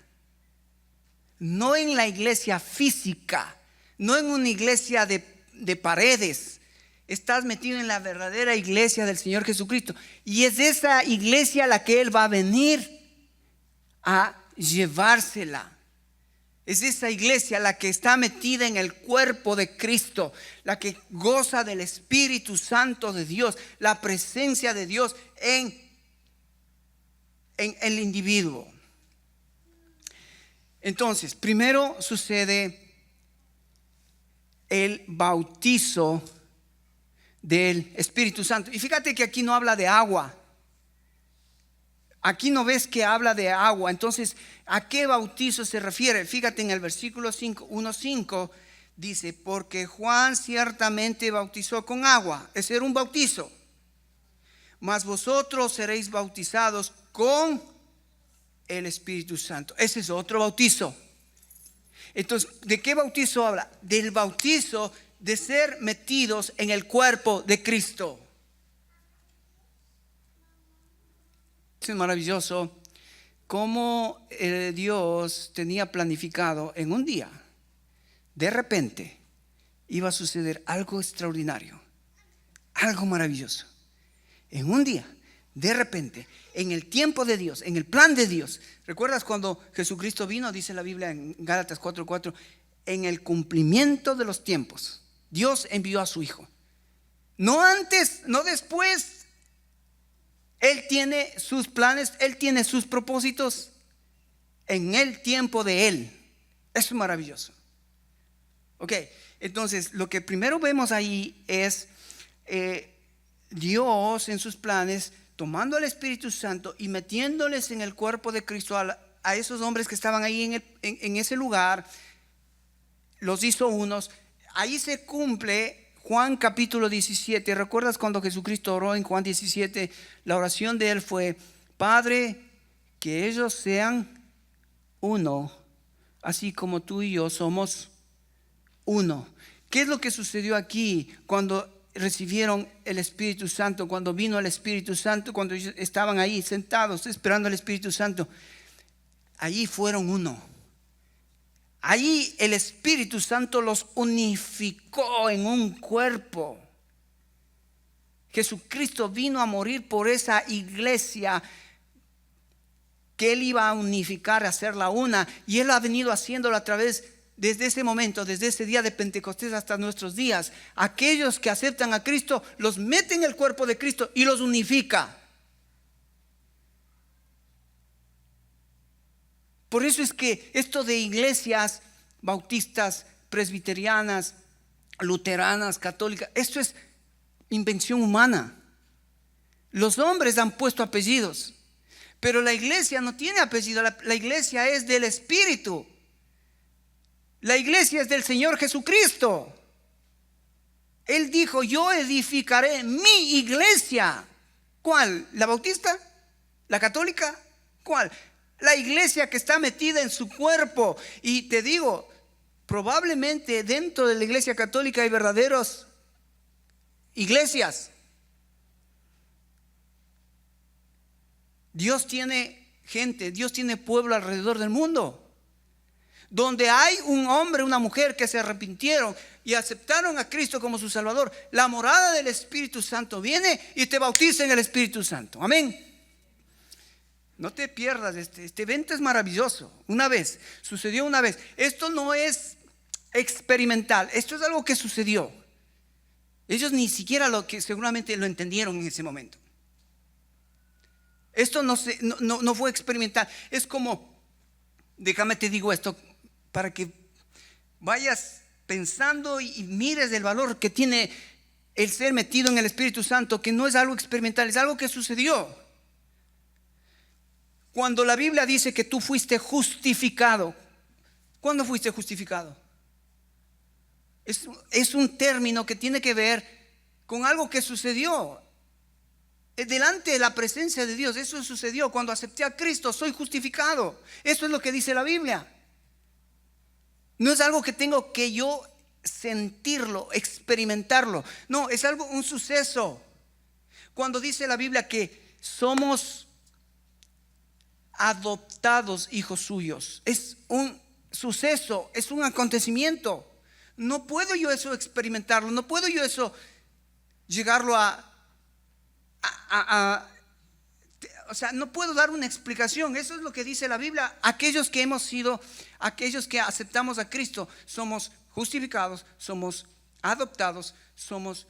No en la iglesia física, no en una iglesia de paredes. Estás metido en la verdadera iglesia del Señor Jesucristo. Y es esa iglesia la que Él va a venir a llevársela. Es esa iglesia la que está metida en el cuerpo de Cristo, la que goza del Espíritu Santo de Dios, la presencia de Dios en el individuo. Entonces, primero sucede el bautizo del Espíritu Santo. Y fíjate que aquí no habla de agua. Aquí no ves que habla de agua. Entonces, ¿a qué bautizo se refiere? Fíjate en el versículo 1:5 dice, porque Juan ciertamente bautizó con agua. Ese era un bautizo. Mas vosotros seréis bautizados con el Espíritu Santo. Ese es otro bautizo. Entonces, ¿de qué bautizo habla? Del bautizo de ser metidos en el cuerpo de Cristo. Es maravilloso cómo Dios tenía planificado en un día. De repente iba a suceder algo extraordinario, algo maravilloso. En un día, de repente, en el tiempo de Dios, en el plan de Dios. ¿Recuerdas cuando Jesucristo vino? Dice la Biblia en Gálatas 4:4, en el cumplimiento de los tiempos. Dios envió a su Hijo. No antes, no después. Él tiene sus planes, Él tiene sus propósitos en el tiempo de Él. Eso es maravilloso. Ok, entonces lo que primero vemos ahí es Dios en sus planes tomando al Espíritu Santo y metiéndoles en el cuerpo de Cristo a esos hombres que estaban ahí en ese lugar. Los hizo unos. Ahí se cumple Juan capítulo 17. ¿Recuerdas cuando Jesucristo oró en Juan 17? La oración de Él fue: Padre, que ellos sean uno, así como tú y yo somos uno. ¿Qué es lo que sucedió aquí cuando recibieron el Espíritu Santo? Cuando vino el Espíritu Santo, cuando ellos estaban ahí sentados esperando al Espíritu Santo, allí fueron uno. Ahí el Espíritu Santo los unificó en un cuerpo. Jesucristo vino a morir por esa iglesia que Él iba a unificar, a hacerla una. Y Él ha venido haciéndolo a través, desde ese momento, desde ese día de Pentecostés hasta nuestros días. Aquellos que aceptan a Cristo, los mete en el cuerpo de Cristo y los unifica. Por eso es que esto de iglesias bautistas, presbiterianas, luteranas, católicas, esto es invención humana. Los hombres han puesto apellidos, pero la iglesia no tiene apellido. La iglesia es del Espíritu. La iglesia es del Señor Jesucristo. Él dijo: yo edificaré mi iglesia. ¿Cuál? ¿La bautista? ¿La católica? ¿Cuál? La iglesia que está metida en su cuerpo. Y te digo, probablemente dentro de la iglesia católica hay verdaderas iglesias. Dios tiene gente, Dios tiene pueblo alrededor del mundo, donde hay un hombre, una mujer que se arrepintieron y aceptaron a Cristo como su Salvador. La morada del Espíritu Santo viene y te bautiza en el Espíritu Santo. Amén. No te pierdas, este evento es maravilloso. Sucedió una vez. Esto no es experimental, esto es algo que sucedió. Ellos ni siquiera seguramente lo entendieron en ese momento. Esto no fue experimental. Es como, déjame te digo esto, para que vayas pensando y mires el valor que tiene el ser metido en el Espíritu Santo, que no es algo experimental, es algo que sucedió. Cuando la Biblia dice que tú fuiste justificado, ¿cuándo fuiste justificado? Es un término que tiene que ver con algo que sucedió delante de la presencia de Dios. Eso sucedió cuando acepté a Cristo, soy justificado. Eso es lo que dice la Biblia. No es algo que tengo que yo sentirlo, experimentarlo. No, es algo, un suceso. Cuando dice la Biblia que somos adoptados hijos suyos, es un suceso, es un acontecimiento. No puedo yo eso experimentarlo, no puedo yo eso llegarlo o sea, no puedo dar una explicación. Eso es lo que dice la Biblia. Aquellos que hemos sido, aquellos que aceptamos a Cristo, somos justificados, somos adoptados, somos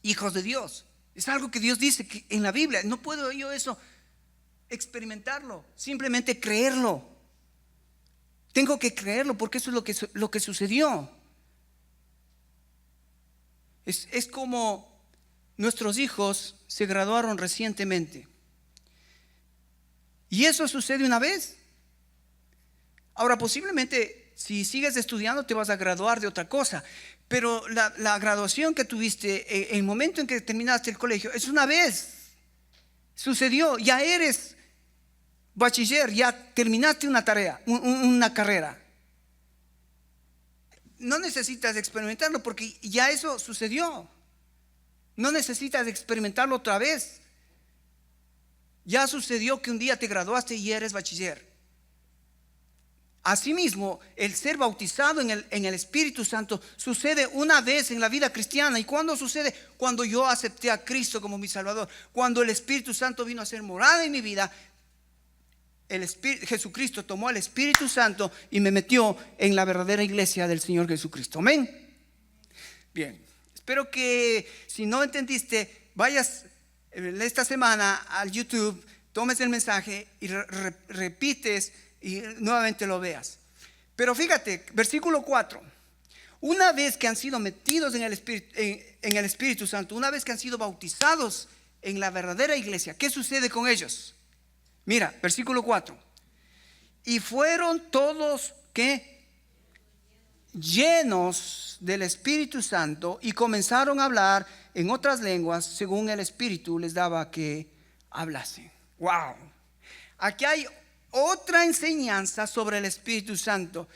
hijos de Dios. Es algo que Dios dice que en la Biblia. No puedo yo eso experimentarlo, simplemente creerlo. Tengo que creerlo porque eso es lo que sucedió. Es como nuestros hijos se graduaron recientemente. Y eso sucede una vez. Ahora, posiblemente si sigues estudiando te vas a graduar de otra cosa, pero la graduación que tuviste, el momento en que terminaste el colegio, es una vez. Sucedió, ya eres bachiller, ya terminaste una tarea, una carrera. No necesitas experimentarlo porque ya eso sucedió. No necesitas experimentarlo otra vez. Ya sucedió que un día te graduaste y eres bachiller. Asimismo, el ser bautizado en el Espíritu Santo sucede una vez en la vida cristiana. ¿Y cuándo sucede? Cuando yo acepté a Cristo como mi Salvador. Cuando el Espíritu Santo vino a ser morada en mi vida. Jesucristo tomó al Espíritu Santo y me metió en la verdadera iglesia del Señor Jesucristo. Amén. Bien, espero que si no entendiste, vayas esta semana al YouTube, tomes el mensaje y repites y nuevamente lo veas. Pero fíjate, versículo 4. Una vez que han sido metidos en el Espíritu Santo, una vez que han sido bautizados en la verdadera iglesia, ¿qué sucede con ellos? Mira, versículo 4. Y fueron todos ¿qué? Llenos del Espíritu Santo y comenzaron a hablar en otras lenguas según el Espíritu les daba que hablasen. Wow. Aquí hay otra enseñanza sobre el Espíritu Santo.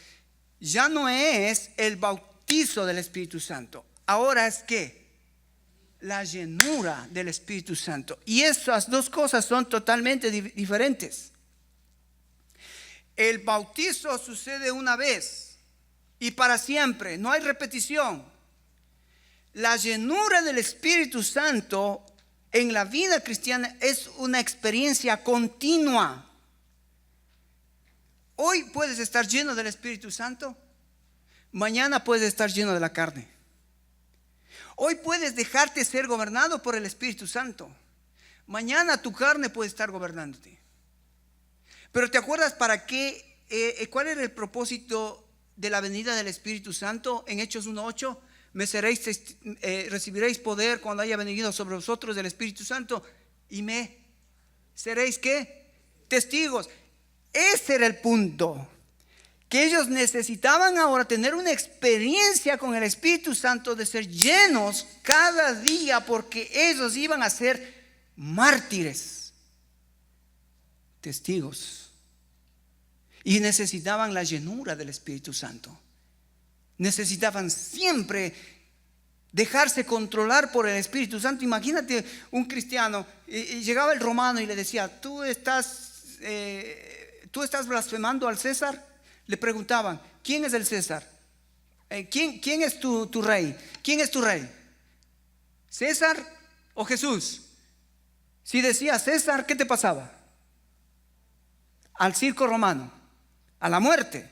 Ya no es el bautizo del Espíritu Santo. Ahora es ¿qué? La llenura del Espíritu Santo. Y esas dos cosas son totalmente diferentes. El bautizo sucede una vez y para siempre, no hay repetición. La llenura del Espíritu Santo en la vida cristiana es una experiencia continua. Hoy puedes estar lleno del Espíritu Santo, mañana puedes estar lleno de la carne. Hoy puedes dejarte ser gobernado por el Espíritu Santo, mañana tu carne puede estar gobernándote. Pero ¿te acuerdas para qué? ¿Cuál era el propósito de la venida del Espíritu Santo? En Hechos 1:8, recibiréis poder cuando haya venido sobre vosotros el Espíritu Santo y me seréis ¿qué? Testigos. Ese era el punto, que ellos necesitaban ahora tener una experiencia con el Espíritu Santo de ser llenos cada día, porque ellos iban a ser mártires, testigos, y necesitaban la llenura del Espíritu Santo. Necesitaban siempre dejarse controlar por el Espíritu Santo. Imagínate un cristiano, y llegaba el romano y le decía: tú estás blasfemando al César. Le preguntaban: ¿quién es el César? ¿Quién es tu rey? ¿Quién es tu rey? ¿César o Jesús? Si decías César, ¿qué te pasaba? Al circo romano, a la muerte.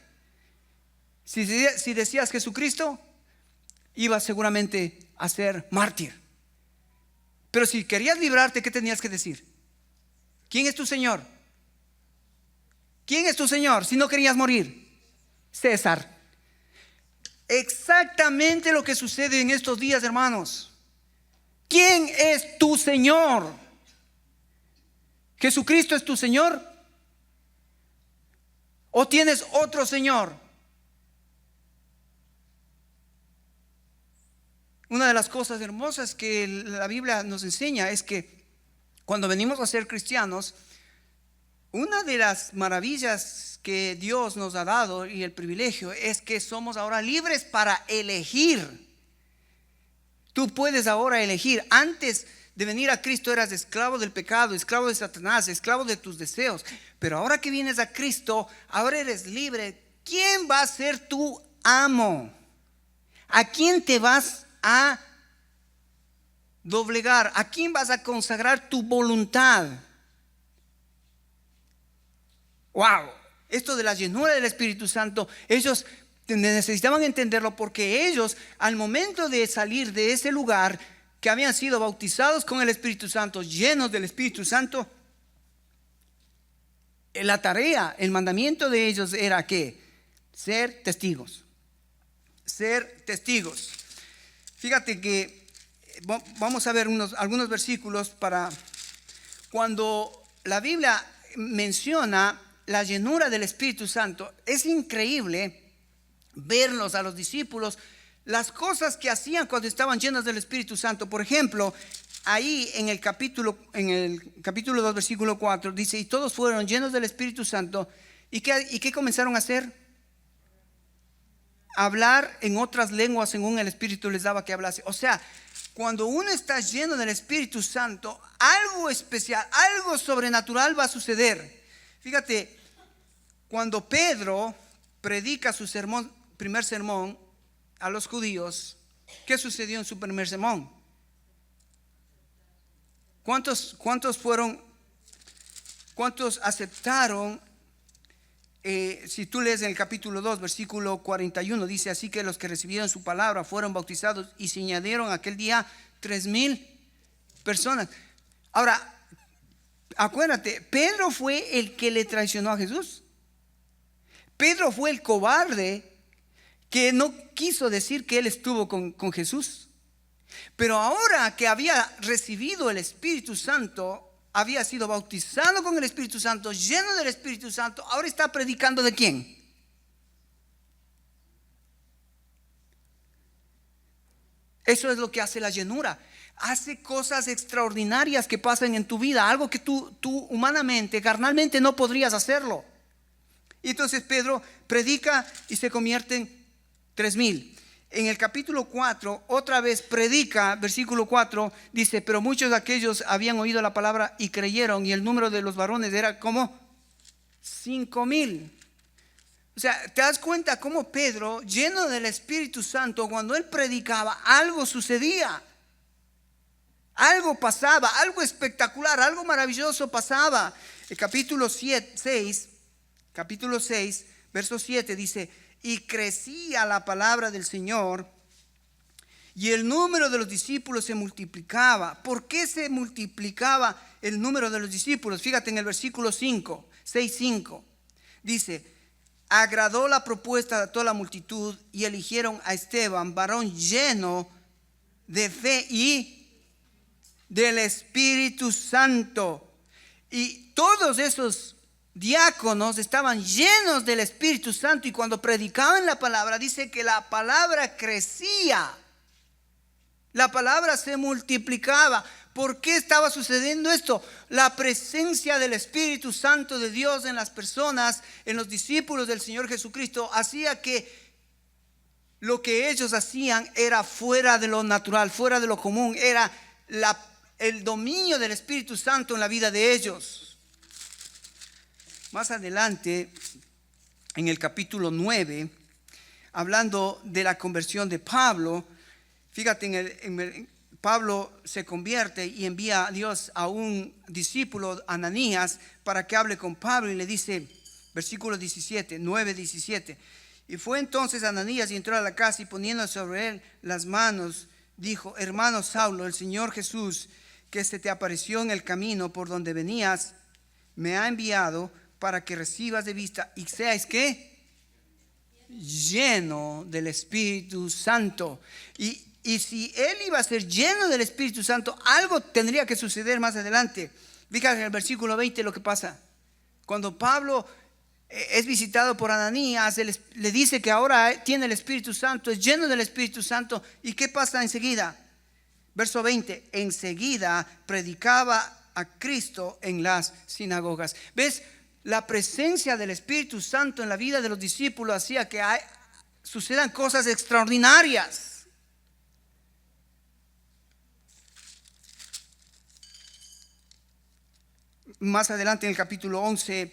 Si decías Jesucristo, ibas seguramente a ser mártir. Pero si querías librarte, ¿qué tenías que decir? ¿Quién es tu Señor? ¿Quién es tu Señor? Si no querías morir, César. Exactamente lo que sucede en estos días, hermanos. ¿Quién es tu Señor? ¿Jesucristo es tu Señor? ¿O tienes otro Señor? Una de las cosas hermosas que la Biblia nos enseña es que cuando venimos a ser cristianos, una de las maravillas que Dios nos ha dado y el privilegio es que somos ahora libres para elegir. Tú puedes ahora elegir. Antes de venir a Cristo eras esclavo del pecado, esclavo de Satanás, esclavo de tus deseos. Pero ahora que vienes a Cristo, ahora eres libre. ¿Quién va a ser tu amo? ¿A quién te vas a doblegar? ¿A quién vas a consagrar tu voluntad? Wow, esto de la llenura del Espíritu Santo, ellos necesitaban entenderlo, porque ellos, al momento de salir de ese lugar, que habían sido bautizados con el Espíritu Santo, llenos del Espíritu Santo, la tarea, el mandamiento de ellos era que ser testigos. Ser testigos. Fíjate que vamos a ver algunos versículos para cuando la Biblia menciona la llenura del Espíritu Santo. Es increíble verlos a los discípulos, las cosas que hacían cuando estaban llenos del Espíritu Santo. Por ejemplo, ahí en el capítulo 2, versículo 4, dice: y todos fueron llenos del Espíritu Santo. ¿Y qué comenzaron a hacer? Hablar en otras lenguas según el Espíritu les daba que hablase. O sea, cuando uno está lleno del Espíritu Santo, algo especial, algo sobrenatural va a suceder. Fíjate, cuando Pedro predica su primer sermón a los judíos, ¿qué sucedió en su primer sermón? ¿Cuántos aceptaron? Si tú lees en el capítulo 2, versículo 41, dice: así que los que recibieron su palabra fueron bautizados, y se añadieron aquel día 3,000 personas. Ahora, acuérdate, Pedro fue el que le traicionó a Jesús. Pedro fue el cobarde que no quiso decir que él estuvo con Jesús. Pero ahora que había recibido el Espíritu Santo, había sido bautizado con el Espíritu Santo, lleno del Espíritu Santo, ahora está predicando ¿de quién? Eso es lo que hace la llenura. Hace cosas extraordinarias que pasan en tu vida, algo que tú humanamente, carnalmente no podrías hacerlo. Y entonces Pedro predica y se convierten 3,000. En el capítulo 4, otra vez predica, versículo 4, dice: pero muchos de aquellos habían oído la palabra y creyeron, y el número de los varones era como 5,000. O sea, te das cuenta cómo Pedro, lleno del Espíritu Santo, cuando él predicaba, algo sucedía. Algo pasaba, algo espectacular, algo maravilloso pasaba. El capítulo 6, verso 7 dice: y crecía la palabra del Señor, y el número de los discípulos se multiplicaba. ¿Por qué se multiplicaba el número de los discípulos? Fíjate en el versículo 6:5. Dice: agradó la propuesta de toda la multitud, y eligieron a Esteban, varón lleno de fe y del Espíritu Santo. Y todos esos diáconos estaban llenos del Espíritu Santo, y cuando predicaban la palabra, dice que la palabra crecía, la palabra se multiplicaba. ¿Por qué estaba sucediendo esto? La presencia del Espíritu Santo de Dios en las personas, en los discípulos del Señor Jesucristo, hacía que lo que ellos hacían era fuera de lo natural, fuera de lo común. Era el dominio del Espíritu Santo en la vida de ellos. Más adelante, en el capítulo 9, hablando de la conversión de Pablo, fíjate, Pablo se convierte y envía a Dios a un discípulo, Ananías, para que hable con Pablo, y le dice, versículo 17, 9:17: y fue entonces Ananías y entró a la casa, y poniendo sobre él las manos, dijo: hermano Saulo, el Señor Jesús, que se te apareció en el camino por donde venías, me ha enviado para que recibas de vista y seas ¿qué? Lleno del Espíritu Santo. Y si él iba a ser lleno del Espíritu Santo, algo tendría que suceder más adelante. Fíjate en el versículo 20 lo que pasa. Cuando Pablo es visitado por Ananías, le dice que ahora tiene el Espíritu Santo, es lleno del Espíritu Santo. ¿Y qué pasa enseguida? Verso 20, enseguida predicaba a Cristo en las sinagogas. ¿Ves? La presencia del Espíritu Santo en la vida de los discípulos hacía que sucedan cosas extraordinarias. Más adelante en el capítulo 11,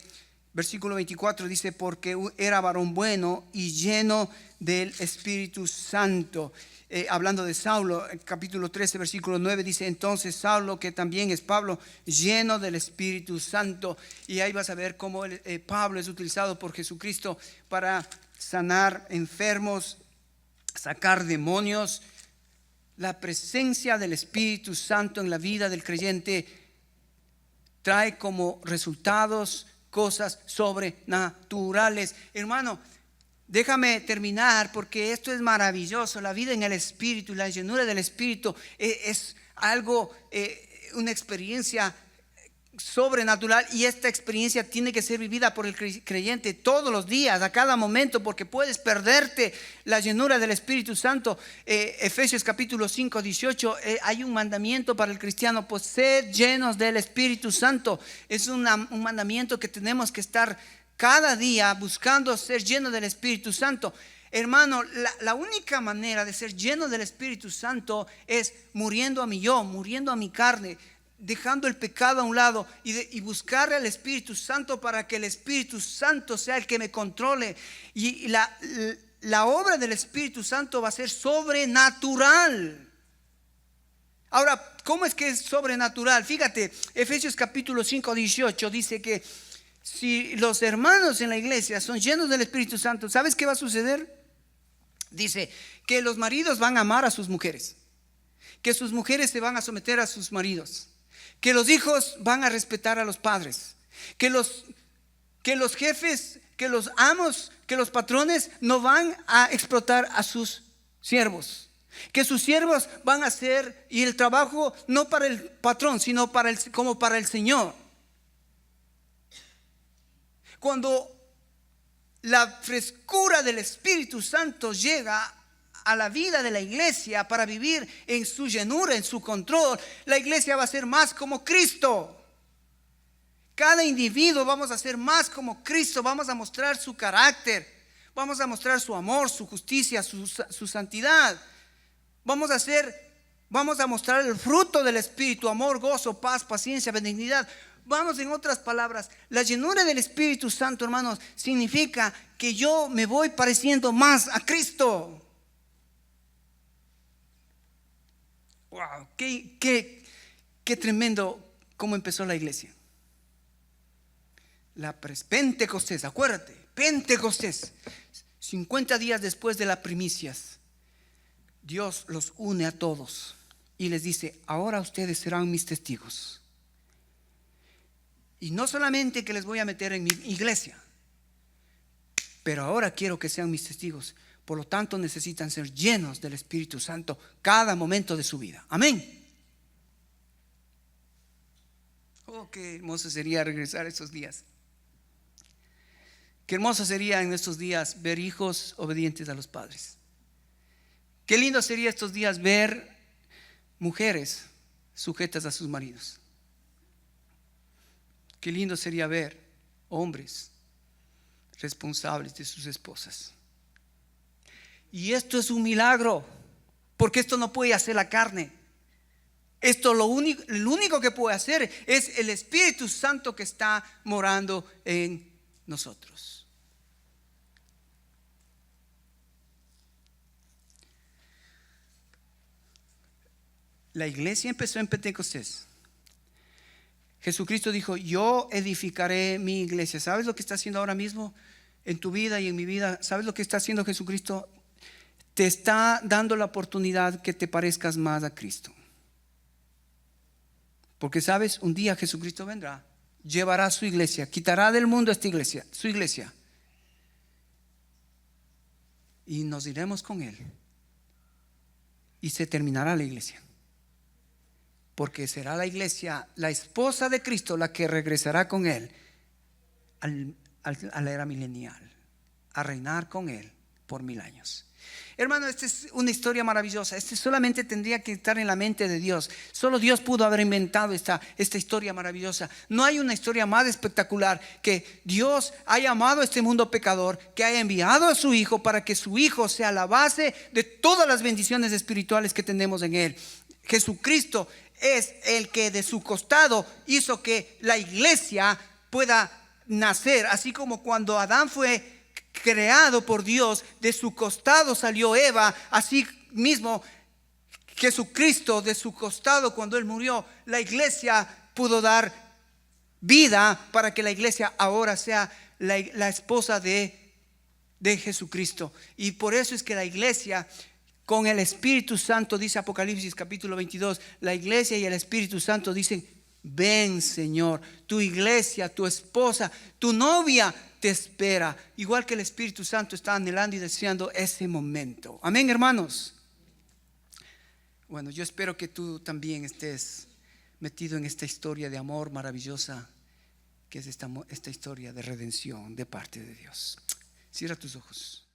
versículo 24 dice, porque era varón bueno y lleno del Espíritu Santo. Hablando de Saulo, capítulo 13, versículo 9 dice, entonces Saulo, que también es Pablo, lleno del Espíritu Santo. Y ahí vas a ver cómo Pablo es utilizado por Jesucristo para sanar enfermos, sacar demonios. La presencia del Espíritu Santo en la vida del creyente trae como resultados cosas sobrenaturales. Hermano, déjame terminar porque esto es maravilloso. La vida en el Espíritu y la llenura del Espíritu es algo, una experiencia sobrenatural, y esta experiencia tiene que ser vivida por el creyente todos los días, a cada momento, porque puedes perderte la llenura del Espíritu Santo. Efesios capítulo 5, 18, hay un mandamiento para el cristiano, pues sed llenos del Espíritu Santo. Es un mandamiento que tenemos que estar cada día buscando ser lleno del Espíritu Santo. Hermano, la única manera de ser lleno del Espíritu Santo es muriendo a mi yo, muriendo a mi carne, dejando el pecado a un lado y buscarle al Espíritu Santo para que el Espíritu Santo sea el que me controle. Y la obra del Espíritu Santo va a ser sobrenatural. Ahora, ¿cómo es que es sobrenatural? Fíjate, Efesios capítulo 5, 18 dice que si los hermanos en la iglesia son llenos del Espíritu Santo, ¿sabes qué va a suceder? Dice que los maridos van a amar a sus mujeres, que sus mujeres se van a someter a sus maridos, que los hijos van a respetar a los padres, que los jefes, que los amos, que los patrones no van a explotar a sus siervos, que sus siervos van a hacer y el trabajo no para el patrón, sino como para el Señor. Cuando la frescura del Espíritu Santo llega a la vida de la iglesia para vivir en su llenura, en su control, la iglesia va a ser más como Cristo. Cada individuo vamos a ser más como Cristo, vamos a mostrar su carácter, vamos a mostrar su amor, su justicia, su santidad. Vamos a mostrar el fruto del Espíritu: amor, gozo, paz, paciencia, benignidad. Vamos, en otras palabras, la llenura del Espíritu Santo, hermanos, significa que yo me voy pareciendo más a Cristo. Wow, qué tremendo cómo empezó la iglesia. Pentecostés, acuérdate, Pentecostés, 50 días después de las primicias, Dios los une a todos y les dice: ahora ustedes serán mis testigos. Y no solamente que les voy a meter en mi iglesia, pero ahora quiero que sean mis testigos. Por lo tanto, necesitan ser llenos del Espíritu Santo cada momento de su vida. Amén. Oh, qué hermoso sería regresar a esos días. Qué hermoso sería en estos días ver hijos obedientes a los padres. Qué lindo sería estos días ver mujeres sujetas a sus maridos. Qué lindo sería ver hombres responsables de sus esposas. Y esto es un milagro, porque esto no puede hacer la carne. Esto lo único que puede hacer es el Espíritu Santo que está morando en nosotros. La iglesia empezó en Pentecostés. Jesucristo dijo: yo edificaré mi iglesia. ¿Sabes lo que está haciendo ahora mismo en tu vida y en mi vida? ¿Sabes lo que está haciendo Jesucristo? Te está dando la oportunidad que te parezcas más a Cristo. Porque sabes, un día Jesucristo vendrá, llevará su iglesia, quitará del mundo esta iglesia, su iglesia, y nos iremos con Él. Y se terminará la iglesia. Porque será la iglesia, la esposa de Cristo, la que regresará con Él a la era milenial, a reinar con Él por 1000 años. Hermano, esta es una historia maravillosa. Este solamente tendría que estar en la mente de Dios. Solo Dios pudo haber inventado esta historia maravillosa. No hay una historia más espectacular que Dios haya amado a este mundo pecador, que haya enviado a su Hijo para que su Hijo sea la base de todas las bendiciones espirituales que tenemos en Él. Jesucristo es el que de su costado hizo que la iglesia pueda nacer, así como cuando Adán fue creado por Dios, de su costado salió Eva, así mismo Jesucristo de su costado, cuando Él murió, la iglesia pudo dar vida para que la iglesia ahora sea la esposa de Jesucristo. Y por eso es que la iglesia con el Espíritu Santo, dice Apocalipsis capítulo 22, la iglesia y el Espíritu Santo dicen: ven, Señor, tu iglesia, tu esposa, tu novia te espera. Igual que el Espíritu Santo está anhelando y deseando ese momento. Amén, hermanos. Bueno, yo espero que tú también estés metido en esta historia de amor maravillosa, que es esta historia de redención de parte de Dios. Cierra tus ojos.